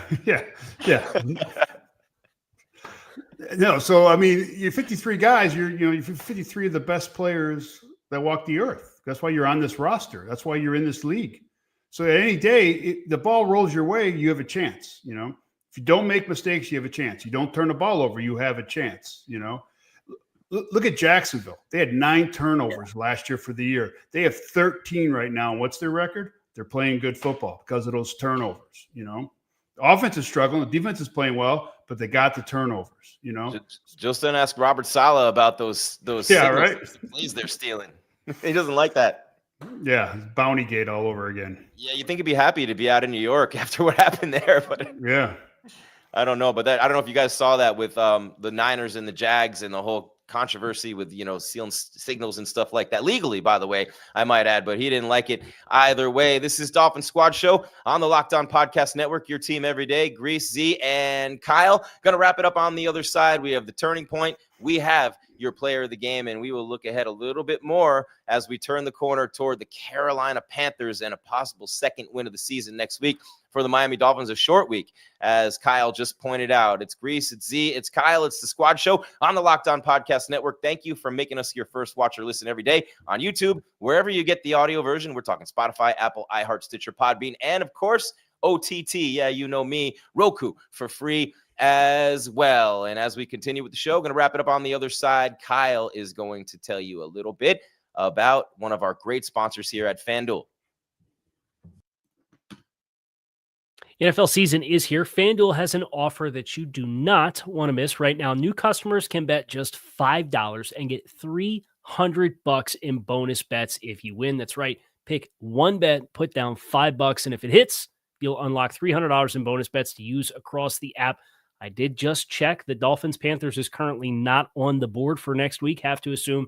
No, so I mean, you're 53 guys. You're 53 of the best players that walk the earth. That's why you're on this roster. That's why you're in this league. So at any day, the ball rolls your way, you have a chance, you know. If you don't make mistakes, you have a chance. You don't turn the ball over, you have a chance, you know. Look at Jacksonville. They had 9 turnovers last year for the year. They have 13 right now. And what's their record? They're playing good football because of those turnovers, you know. The offense is struggling. The defense is playing well, but they got the turnovers, you know. Just don't ask Robert Saleh about those right? plays they're stealing. He doesn't like that. Yeah, Bounty Gate all over again. Yeah, you think he'd be happy to be out in New York after what happened there, but yeah, I don't know. But I don't know if you guys saw that with the Niners and the Jags and the whole controversy with, you know, sealing signals and stuff like that, legally, by the way, I might add, but he didn't like it either way. This is Dolphin Squad Show on the Locked On Podcast Network, your team every day. Grease, Z, and Kyle. Gonna wrap it up on the other side. We have the turning point. We have your player of the game, and we will look ahead a little bit more as we turn the corner toward the Carolina Panthers and a possible second win of the season next week for the Miami Dolphins. A short week, as Kyle just pointed out. It's Grease, it's Z, it's Kyle, it's the Squad Show on the Locked On Podcast Network. Thank you for making us your first watch or listen every day on YouTube, wherever you get the audio version. We're talking Spotify, Apple, iHeart, Stitcher, Podbean, and of course, OTT. Yeah, you know me, Roku for free as well. And as we continue with the show, going to wrap it up on the other side. Kyle is going to tell you a little bit about one of our great sponsors here at FanDuel. NFL season is here. FanDuel has an offer that you do not want to miss. Right now, new customers can bet just $5 and get $300 in bonus bets if you win. That's right. Pick one bet, put down $5, and if it hits, you'll unlock $300 in bonus bets to use across the app. I did just check. The Dolphins-Panthers is currently not on the board for next week. Have to assume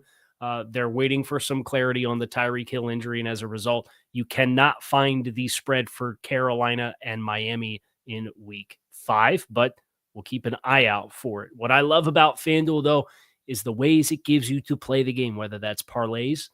they're waiting for some clarity on the Tyreek Hill injury, and as a result, you cannot find the spread for Carolina and Miami in week 5, but we'll keep an eye out for it. What I love about FanDuel, though, is the ways it gives you to play the game, whether that's parlays,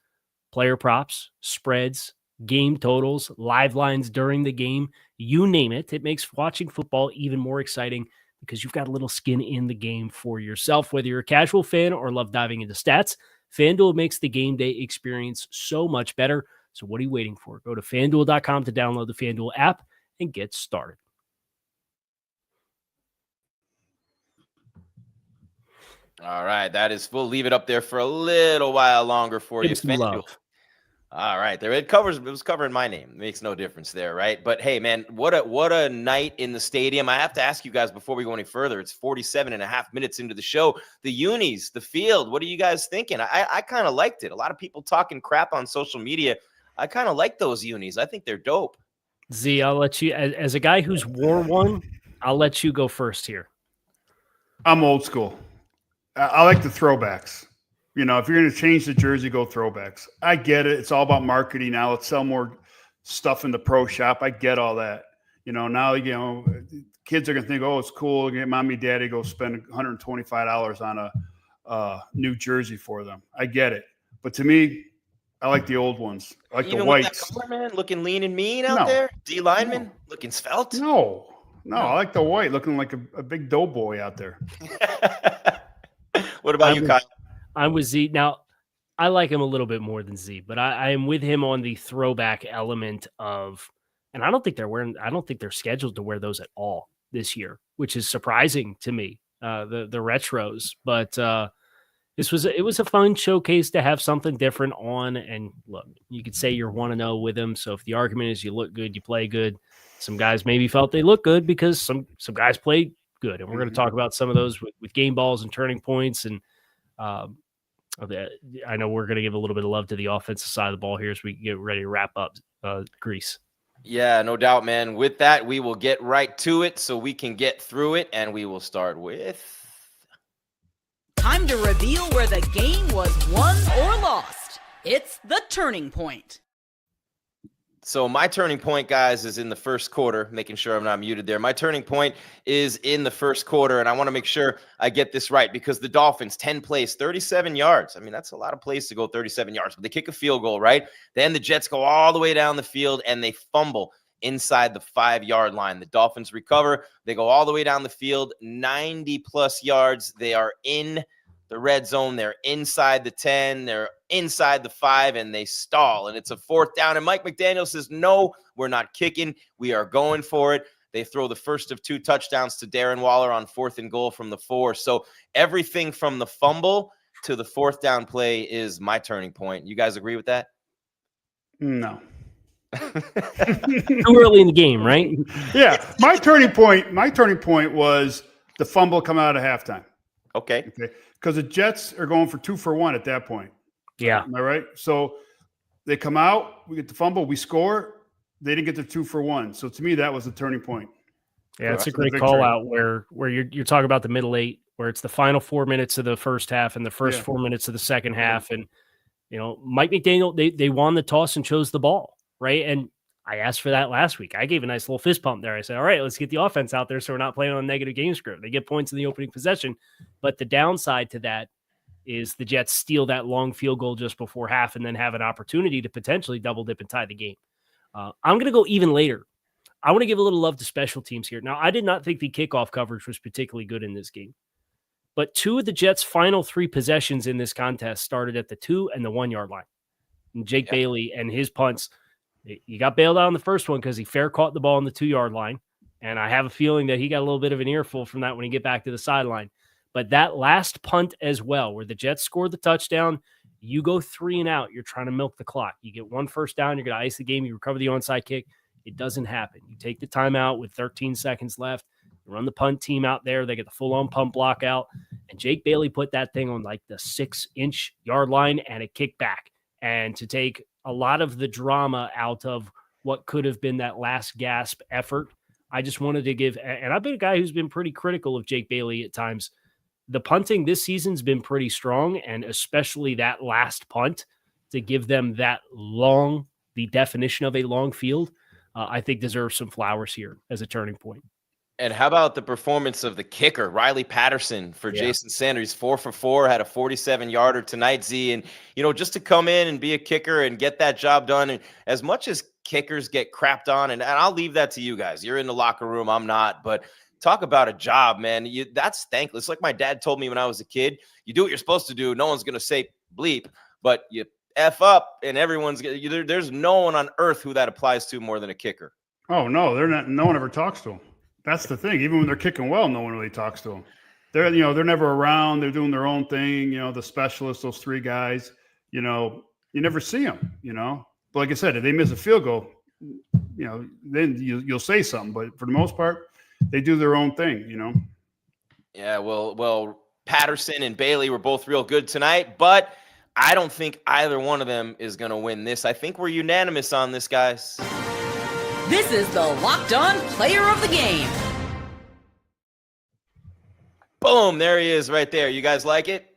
player props, spreads, game totals, live lines during the game, you name it. It makes watching football even more exciting because you've got a little skin in the game for yourself. Whether you're a casual fan or love diving into stats, FanDuel makes the game day experience so much better. So what are you waiting for? Go to FanDuel.com to download the FanDuel app and get started. All right, that is we'll leave it up there for a little while longer for you. FanDuel. All right, there it was covering my name. It makes no difference there, right? But hey, man, what a night in the stadium. I have to ask you guys before we go any further. It's 47 and a half minutes into the show. The unis, the field, what are you guys thinking? I kind of liked it. A lot of people talking crap on social media. I kind of like those unis. I think they're dope. Z, I'll let you, as a guy who's worn one, I'll let you go first here. I'm old school. I like the throwbacks. You know, if you're going to change the jersey, go throwbacks. I get it. It's all about marketing now. Let's sell more stuff in the pro shop. I get all that. You know, now, you know, kids are going to think, oh, it's cool. Get mommy, daddy, go spend $125 on a new jersey for them. I get it. But to me, I like the old ones. I like even the whites. With that color, man, looking lean and mean out there. D lineman looking svelte. No, I like the white, looking like a big doughboy out there. What about you, Kyle? I'm with Z. Now, I like him a little bit more than Z, but I am with him on the throwback element of, and I don't think they're scheduled to wear those at all this year, which is surprising to me, the retros. But it was a fun showcase to have something different on. And look, you could say you're 1-0 with him. So if the argument is you look good, you play good, some guys maybe felt they look good because some guys played good. And we're going to talk about some of those with game balls and turning points. And I know we're going to give a little bit of love to the offensive side of the ball here as we get ready to wrap up Grease. Yeah, no doubt, man. With that, we will get right to it so we can get through it, and we will start with... Time to reveal where the game was won or lost. It's the turning point. So my turning point, guys, is in the first quarter, making sure I'm not muted there. My turning point is in the first quarter, and I want to make sure I get this right because the Dolphins, 10 plays, 37 yards. I mean, that's a lot of plays to go 37 yards, but they kick a field goal, right? Then the Jets go all the way down the field, and they fumble inside the 5-yard line. The Dolphins recover. They go all the way down the field, 90-plus yards. They are in the red zone. They're inside the 10, they're inside the 5, and they stall. And it's a 4th down. And Mike McDaniel says, no, we're not kicking. We are going for it. They throw the first of 2 touchdowns to Darren Waller on 4th and goal from the 4. So everything from the fumble to the 4th down play is my turning point. You guys agree with that? No. Too early in the game, right? Yeah. My turning point was the fumble coming out of halftime. Okay. Because the Jets are going for 2 for 1 at that point. Yeah. Am I right? So they come out, we get the fumble, we score. They didn't get the 2 for 1. So to me, that was the turning point. Yeah, it's a great call out where you're talking about the middle 8, where it's the final 4 minutes of the first half and the first 4 minutes of the second half. And, Mike McDaniel, they won the toss and chose the ball, right? And I asked for that last week. I gave a nice little fist pump there. I said, all right, let's get the offense out there so we're not playing on a negative game script. They get points in the opening possession. But the downside to that is the Jets steal that long field goal just before half and then have an opportunity to potentially double dip and tie the game. I'm going to go even later. I want to give a little love to special teams here. Now, I did not think the kickoff coverage was particularly good in this game, but 2 of the Jets' final 3 possessions in this contest started at the 2 and the 1 yard line. And Jake Bailey and his punts, he got bailed out on the first one because he fair caught the ball on the 2 yard line. And I have a feeling that he got a little bit of an earful from that when he get back to the sideline. But that last punt as well, where the Jets scored the touchdown, you go 3 and out. You're trying to milk the clock. You get 1 first down. You're going to ice the game. You recover the onside kick. It doesn't happen. You take the timeout with 13 seconds left. You run the punt team out there. They get the full-on punt block out. And Jake Bailey put that thing on like the 6-inch yard line and it kicked back. And to take a lot of the drama out of what could have been that last gasp effort, I just wanted to give – and I've been a guy who's been pretty critical of Jake Bailey at times. The punting this season's been pretty strong, and especially that last punt to give them that long, the definition of a long field, I think deserves some flowers here as a turning point. And how about the performance of the kicker, Riley Patterson, for Jason Sanders? 4 for 4, had a 47-yarder tonight, Z. And, just to come in and be a kicker and get that job done, and as much as kickers get crapped on, and I'll leave that to you guys. You're in the locker room. I'm not. But talk about a job, man. That's thankless. Like my dad told me when I was a kid, you do what you're supposed to do. No one's going to say bleep, but you F up and there's no one on earth who that applies to more than a kicker. Oh, no, they're not. No one ever talks to them. That's the thing. Even when they're kicking well, no one really talks to them. They're never around. They're doing their own thing. The specialists, those 3 guys, you never see them, But like I said, if they miss a field goal, then you'll say something. But for the most part, they do their own thing, Yeah, well, Patterson and Bailey were both real good tonight, but I don't think either one of them is going to win this. I think we're unanimous on this, guys. This is the Locked On Player of the Game. Boom, there he is right there. You guys like it?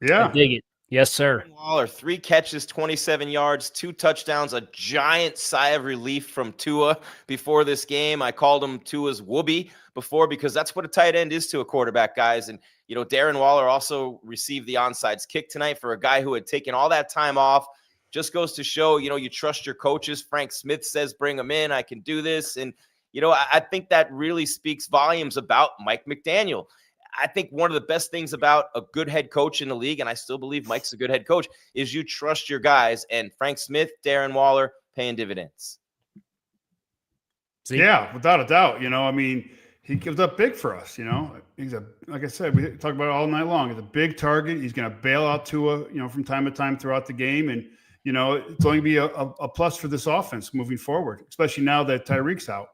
Yeah. I dig it. Yes, sir. Waller, 3 catches, 27 yards, 2 touchdowns, a giant sigh of relief from Tua before this game. I called him Tua's whoopee before because that's what a tight end is to a quarterback, guys. And, Darren Waller also received the onside kick tonight for a guy who had taken all that time off. Just goes to show, you trust your coaches. Frank Smith says, bring him in. I can do this. And, I think that really speaks volumes about Mike McDaniel. I think one of the best things about a good head coach in the league, and I still believe Mike's a good head coach, is you trust your guys. And Frank Smith, Darren Waller, paying dividends. Yeah, without a doubt. He gives up big for us. He's like I said, we talk about it all night long. He's a big target. He's going to bail out Tua, from time to time throughout the game. And, it's going to be a plus for this offense moving forward, especially now that Tyreek's out.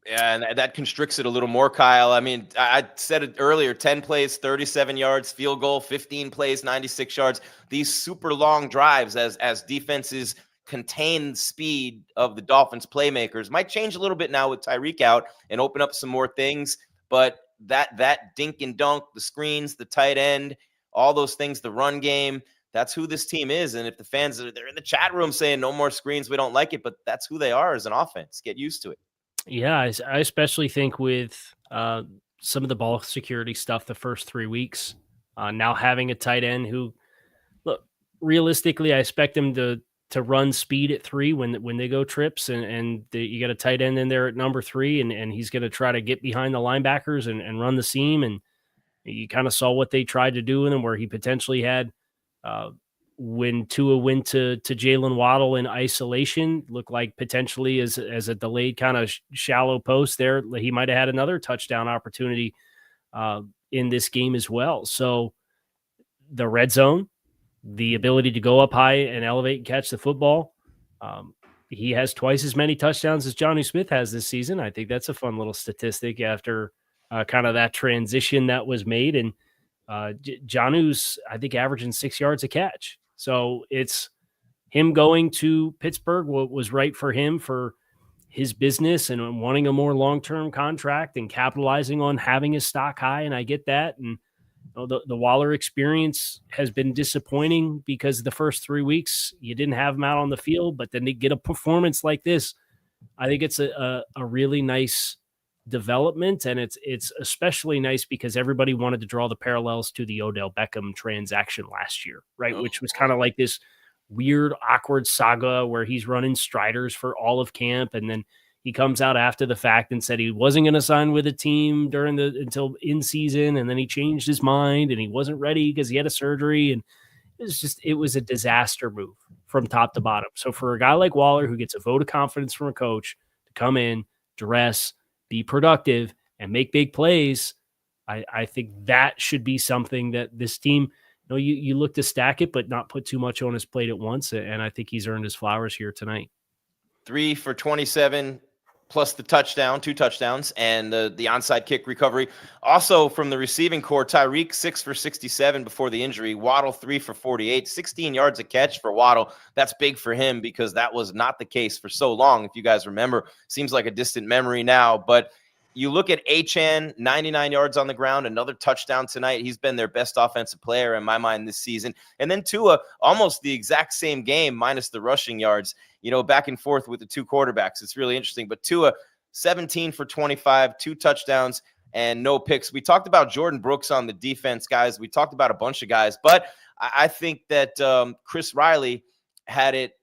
Yeah, and that constricts it a little more, Kyle. I mean, I said it earlier, 10 plays, 37 yards, field goal, 15 plays, 96 yards. These super long drives as defenses contain the speed of the Dolphins playmakers might change a little bit now with Tyreek out and open up some more things. But that dink and dunk, the screens, the tight end, all those things, the run game, that's who this team is. And if the fans, they're in the chat room saying no more screens, we don't like it, but that's who they are as an offense. Get used to it. Yeah, I especially think with some of the ball security stuff the first 3 weeks, now having a tight end who, look, realistically, I expect him to run speed at 3 when they go trips, and you got a tight end in there at number 3, and he's going to try to get behind the linebackers and run the seam. And You kind of saw what they tried to do with him, where he potentially had when Tua went to Jalen Waddle in isolation, looked like potentially as a delayed kind of shallow post there, he might have had another touchdown opportunity in this game as well. So the red zone, the ability to go up high and elevate and catch the football. He has twice as many touchdowns as Jonnu Smith has this season. I think that's a fun little statistic after kind of that transition that was made. And Jonnu's, I think, averaging 6 yards a catch. So it's him going to Pittsburgh, what was right for him for his business and wanting a more long-term contract and capitalizing on having his stock high. And I get that. And the Waller experience has been disappointing because the first 3 weeks you didn't have him out on the field, but then to get a performance like this, I think it's a really nice development. And it's especially nice because everybody wanted to draw the parallels to the Odell Beckham transaction last year, right? Which was kind of like this weird, awkward saga where he's running striders for all of camp. And then he comes out after the fact and said he wasn't going to sign with a team until in season. And then he changed his mind and he wasn't ready because he had a surgery. And it was a disaster move from top to bottom. So for a guy like Waller, who gets a vote of confidence from a coach to come in, dress, be productive, and make big plays, I think that should be something that this team, you look to stack it, but not put too much on his plate at once. And I think he's earned his flowers here tonight. 3 for 27 plus the touchdown, 2 touchdowns, and the onside kick recovery. Also from the receiving core, Tyreek 6 for 67 before the injury. Waddle 3 for 48, 16 yards a catch for Waddle. That's big for him because that was not the case for so long. If you guys remember, seems like a distant memory now, but you look at Achane, 99 yards on the ground, another touchdown tonight. He's been their best offensive player in my mind this season. And then Tua, almost the exact same game minus the rushing yards, back and forth with the 2 quarterbacks. It's really interesting. But Tua, 17 for 25, 2 touchdowns and no picks. We talked about Jordan Brooks on the defense, guys. We talked about a bunch of guys. But I think that Chris Riley had it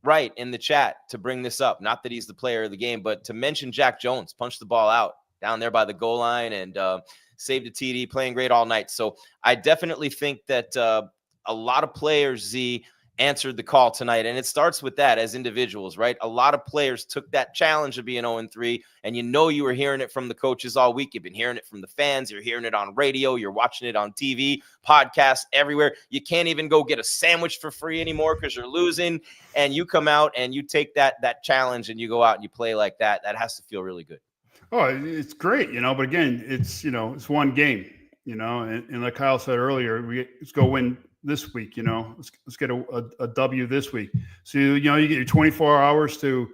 right in the chat to bring this up. Not that he's the player of the game, but to mention Jack Jones, punched the ball out down there by the goal line and saved a TD, playing great all night. So I definitely think that a lot of players, Z, answered the call tonight. And it starts with that as individuals, right? A lot of players took that challenge of being 0-3, and you were hearing it from the coaches all week. You've been hearing it from the fans. You're hearing it on radio. You're watching it on TV, podcasts, everywhere. You can't even go get a sandwich for free anymore because you're losing. And you come out and you take that challenge and you go out and you play like that. That has to feel really good. Oh, it's great, but again, it's it's one game, and like Kyle said earlier, let's go win this week, let's get a W this week. So, you get your 24 hours to,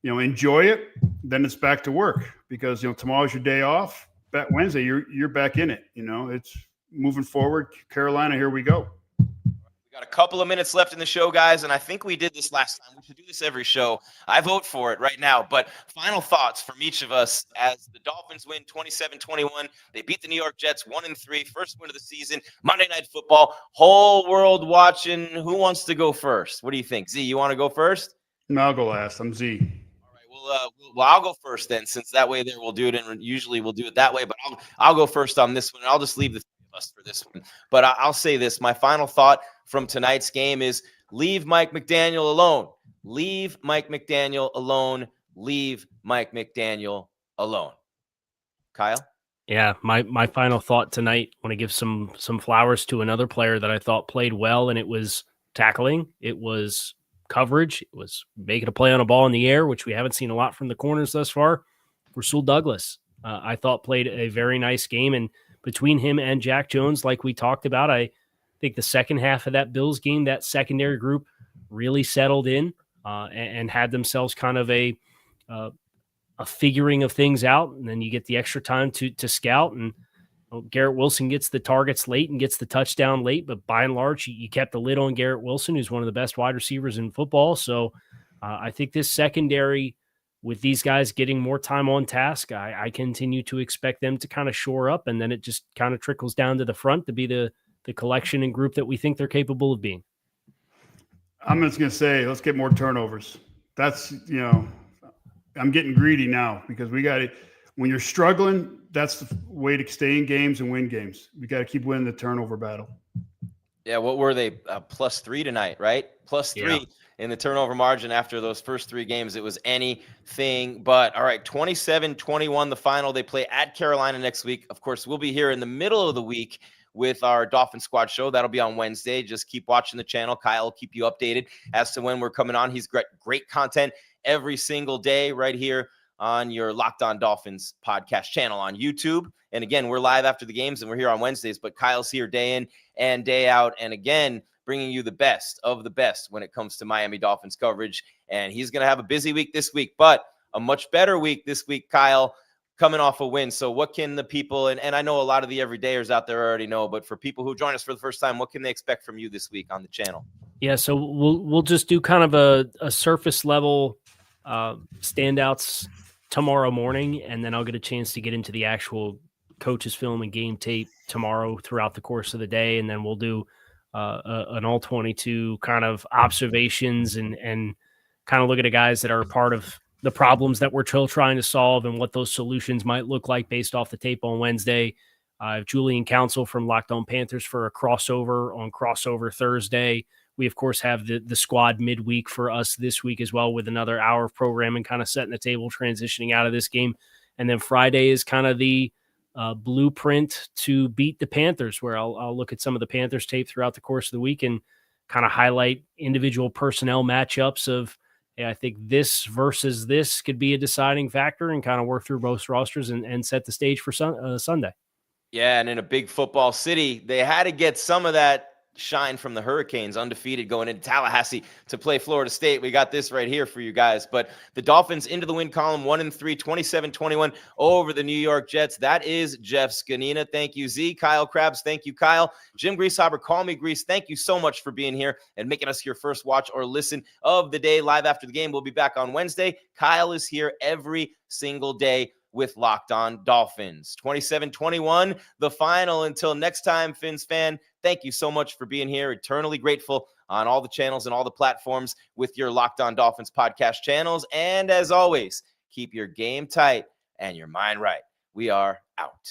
enjoy it. Then it's back to work because, tomorrow's your day off. That Wednesday, you're back in it. It's moving forward. Carolina, here we go. Got a couple of minutes left in the show, guys, and I think we did this last time. We should do this every show. I vote for it right now. But final thoughts from each of us as the Dolphins win 27-21. They beat the New York Jets 1-3, first win of the season. Monday Night Football, whole world watching. Who wants to go first? What do you think? Z, you want to go first? No, I'll go last. I'm Z. All right. Well, I'll go first then, since that way there we'll do it, and usually we'll do it that way. But I'll go first on this one, and I'll just leave the three of us for this one. But I'll say this: my final thought from tonight's game is leave Mike McDaniel alone. Leave Mike McDaniel alone. Leave Mike McDaniel alone. Kyle? Yeah, my final thought tonight, I want to give some flowers to another player that I thought played well, and it was tackling. It was coverage. It was making a play on a ball in the air, which we haven't seen a lot from the corners thus far. Rasul Douglas, I thought played a very nice game, and between him and Jack Jones, like we talked about, I think the second half of that Bills game, that secondary group really settled in and had themselves kind of a figuring of things out. And then you get the extra time to scout, and Garrett Wilson gets the targets late and gets the touchdown late. But by and large, you kept the lid on Garrett Wilson, who's one of the best wide receivers in football. So I think this secondary, with these guys getting more time on task, I continue to expect them to kind of shore up, and then it just kind of trickles down to the front to be the collection and group that we think they're capable of being. I'm just going to say, let's get more turnovers. That's, I'm getting greedy now because we got it. when you're struggling, that's the way to stay in games and win games. We got to keep winning the turnover battle. Yeah, what were they? +3 tonight, right? +3 in the turnover margin after those first 3 games. It was anything but. All right, 27-21 the final. They play at Carolina next week. Of course, we'll be here in the middle of the week with our Dolphin Squad show. That'll be on Wednesday. Just keep watching the channel. Kyle will keep you updated as to when we're coming on. He's great content every single day right here on your Locked On Dolphins podcast channel on YouTube. And again, we're live after the games and we're here on Wednesdays, but Kyle's here day in and day out. And again, bringing you the best of the best when it comes to Miami Dolphins coverage. And he's going to have a busy week this week, but a much better week this week, Kyle, coming off a win. So what can the people, and I know a lot of the everydayers out there already know, but for people who join us for the first time, what can they expect from you this week on the channel? Yeah, so we'll just do kind of a surface level standouts tomorrow morning, and then I'll get a chance to get into the actual coaches film and game tape tomorrow throughout the course of the day, and then we'll do an all 22 kind of observations and kind of look at the guys that are a part of the problems that we're still trying to solve and what those solutions might look like based off the tape on Wednesday. I have Julian Council from Locked On Panthers for a crossover on Crossover Thursday. We, of course, have the squad midweek for us this week as well, with another hour of programming kind of setting the table, transitioning out of this game. And then Friday is kind of the blueprint to beat the Panthers, where I'll look at some of the Panthers tape throughout the course of the week and kind of highlight individual personnel matchups of, hey, I think this versus this could be a deciding factor, and kind of work through both rosters and set the stage for Sunday. Yeah, and in a big football city, they had to get some of that shine from the Hurricanes, undefeated going into Tallahassee to play Florida State. We got this right here for you guys. But the Dolphins into the win column, 1-3, 27-21 over the New York Jets. That is Jeff Zgonina. Thank you, Z. Kyle Krabs. Thank you, Kyle. Jim Grieshaber, call me Grease. Thank you so much for being here and making us your first watch or listen of the day live after the game. We'll be back on Wednesday. Kyle is here every single day with Locked On Dolphins. 27-21, the final. Until next time, Fins fan, thank you so much for being here. Eternally grateful on all the channels and all the platforms with your Locked On Dolphins podcast channels. And as always, keep your game tight and your mind right. We are out.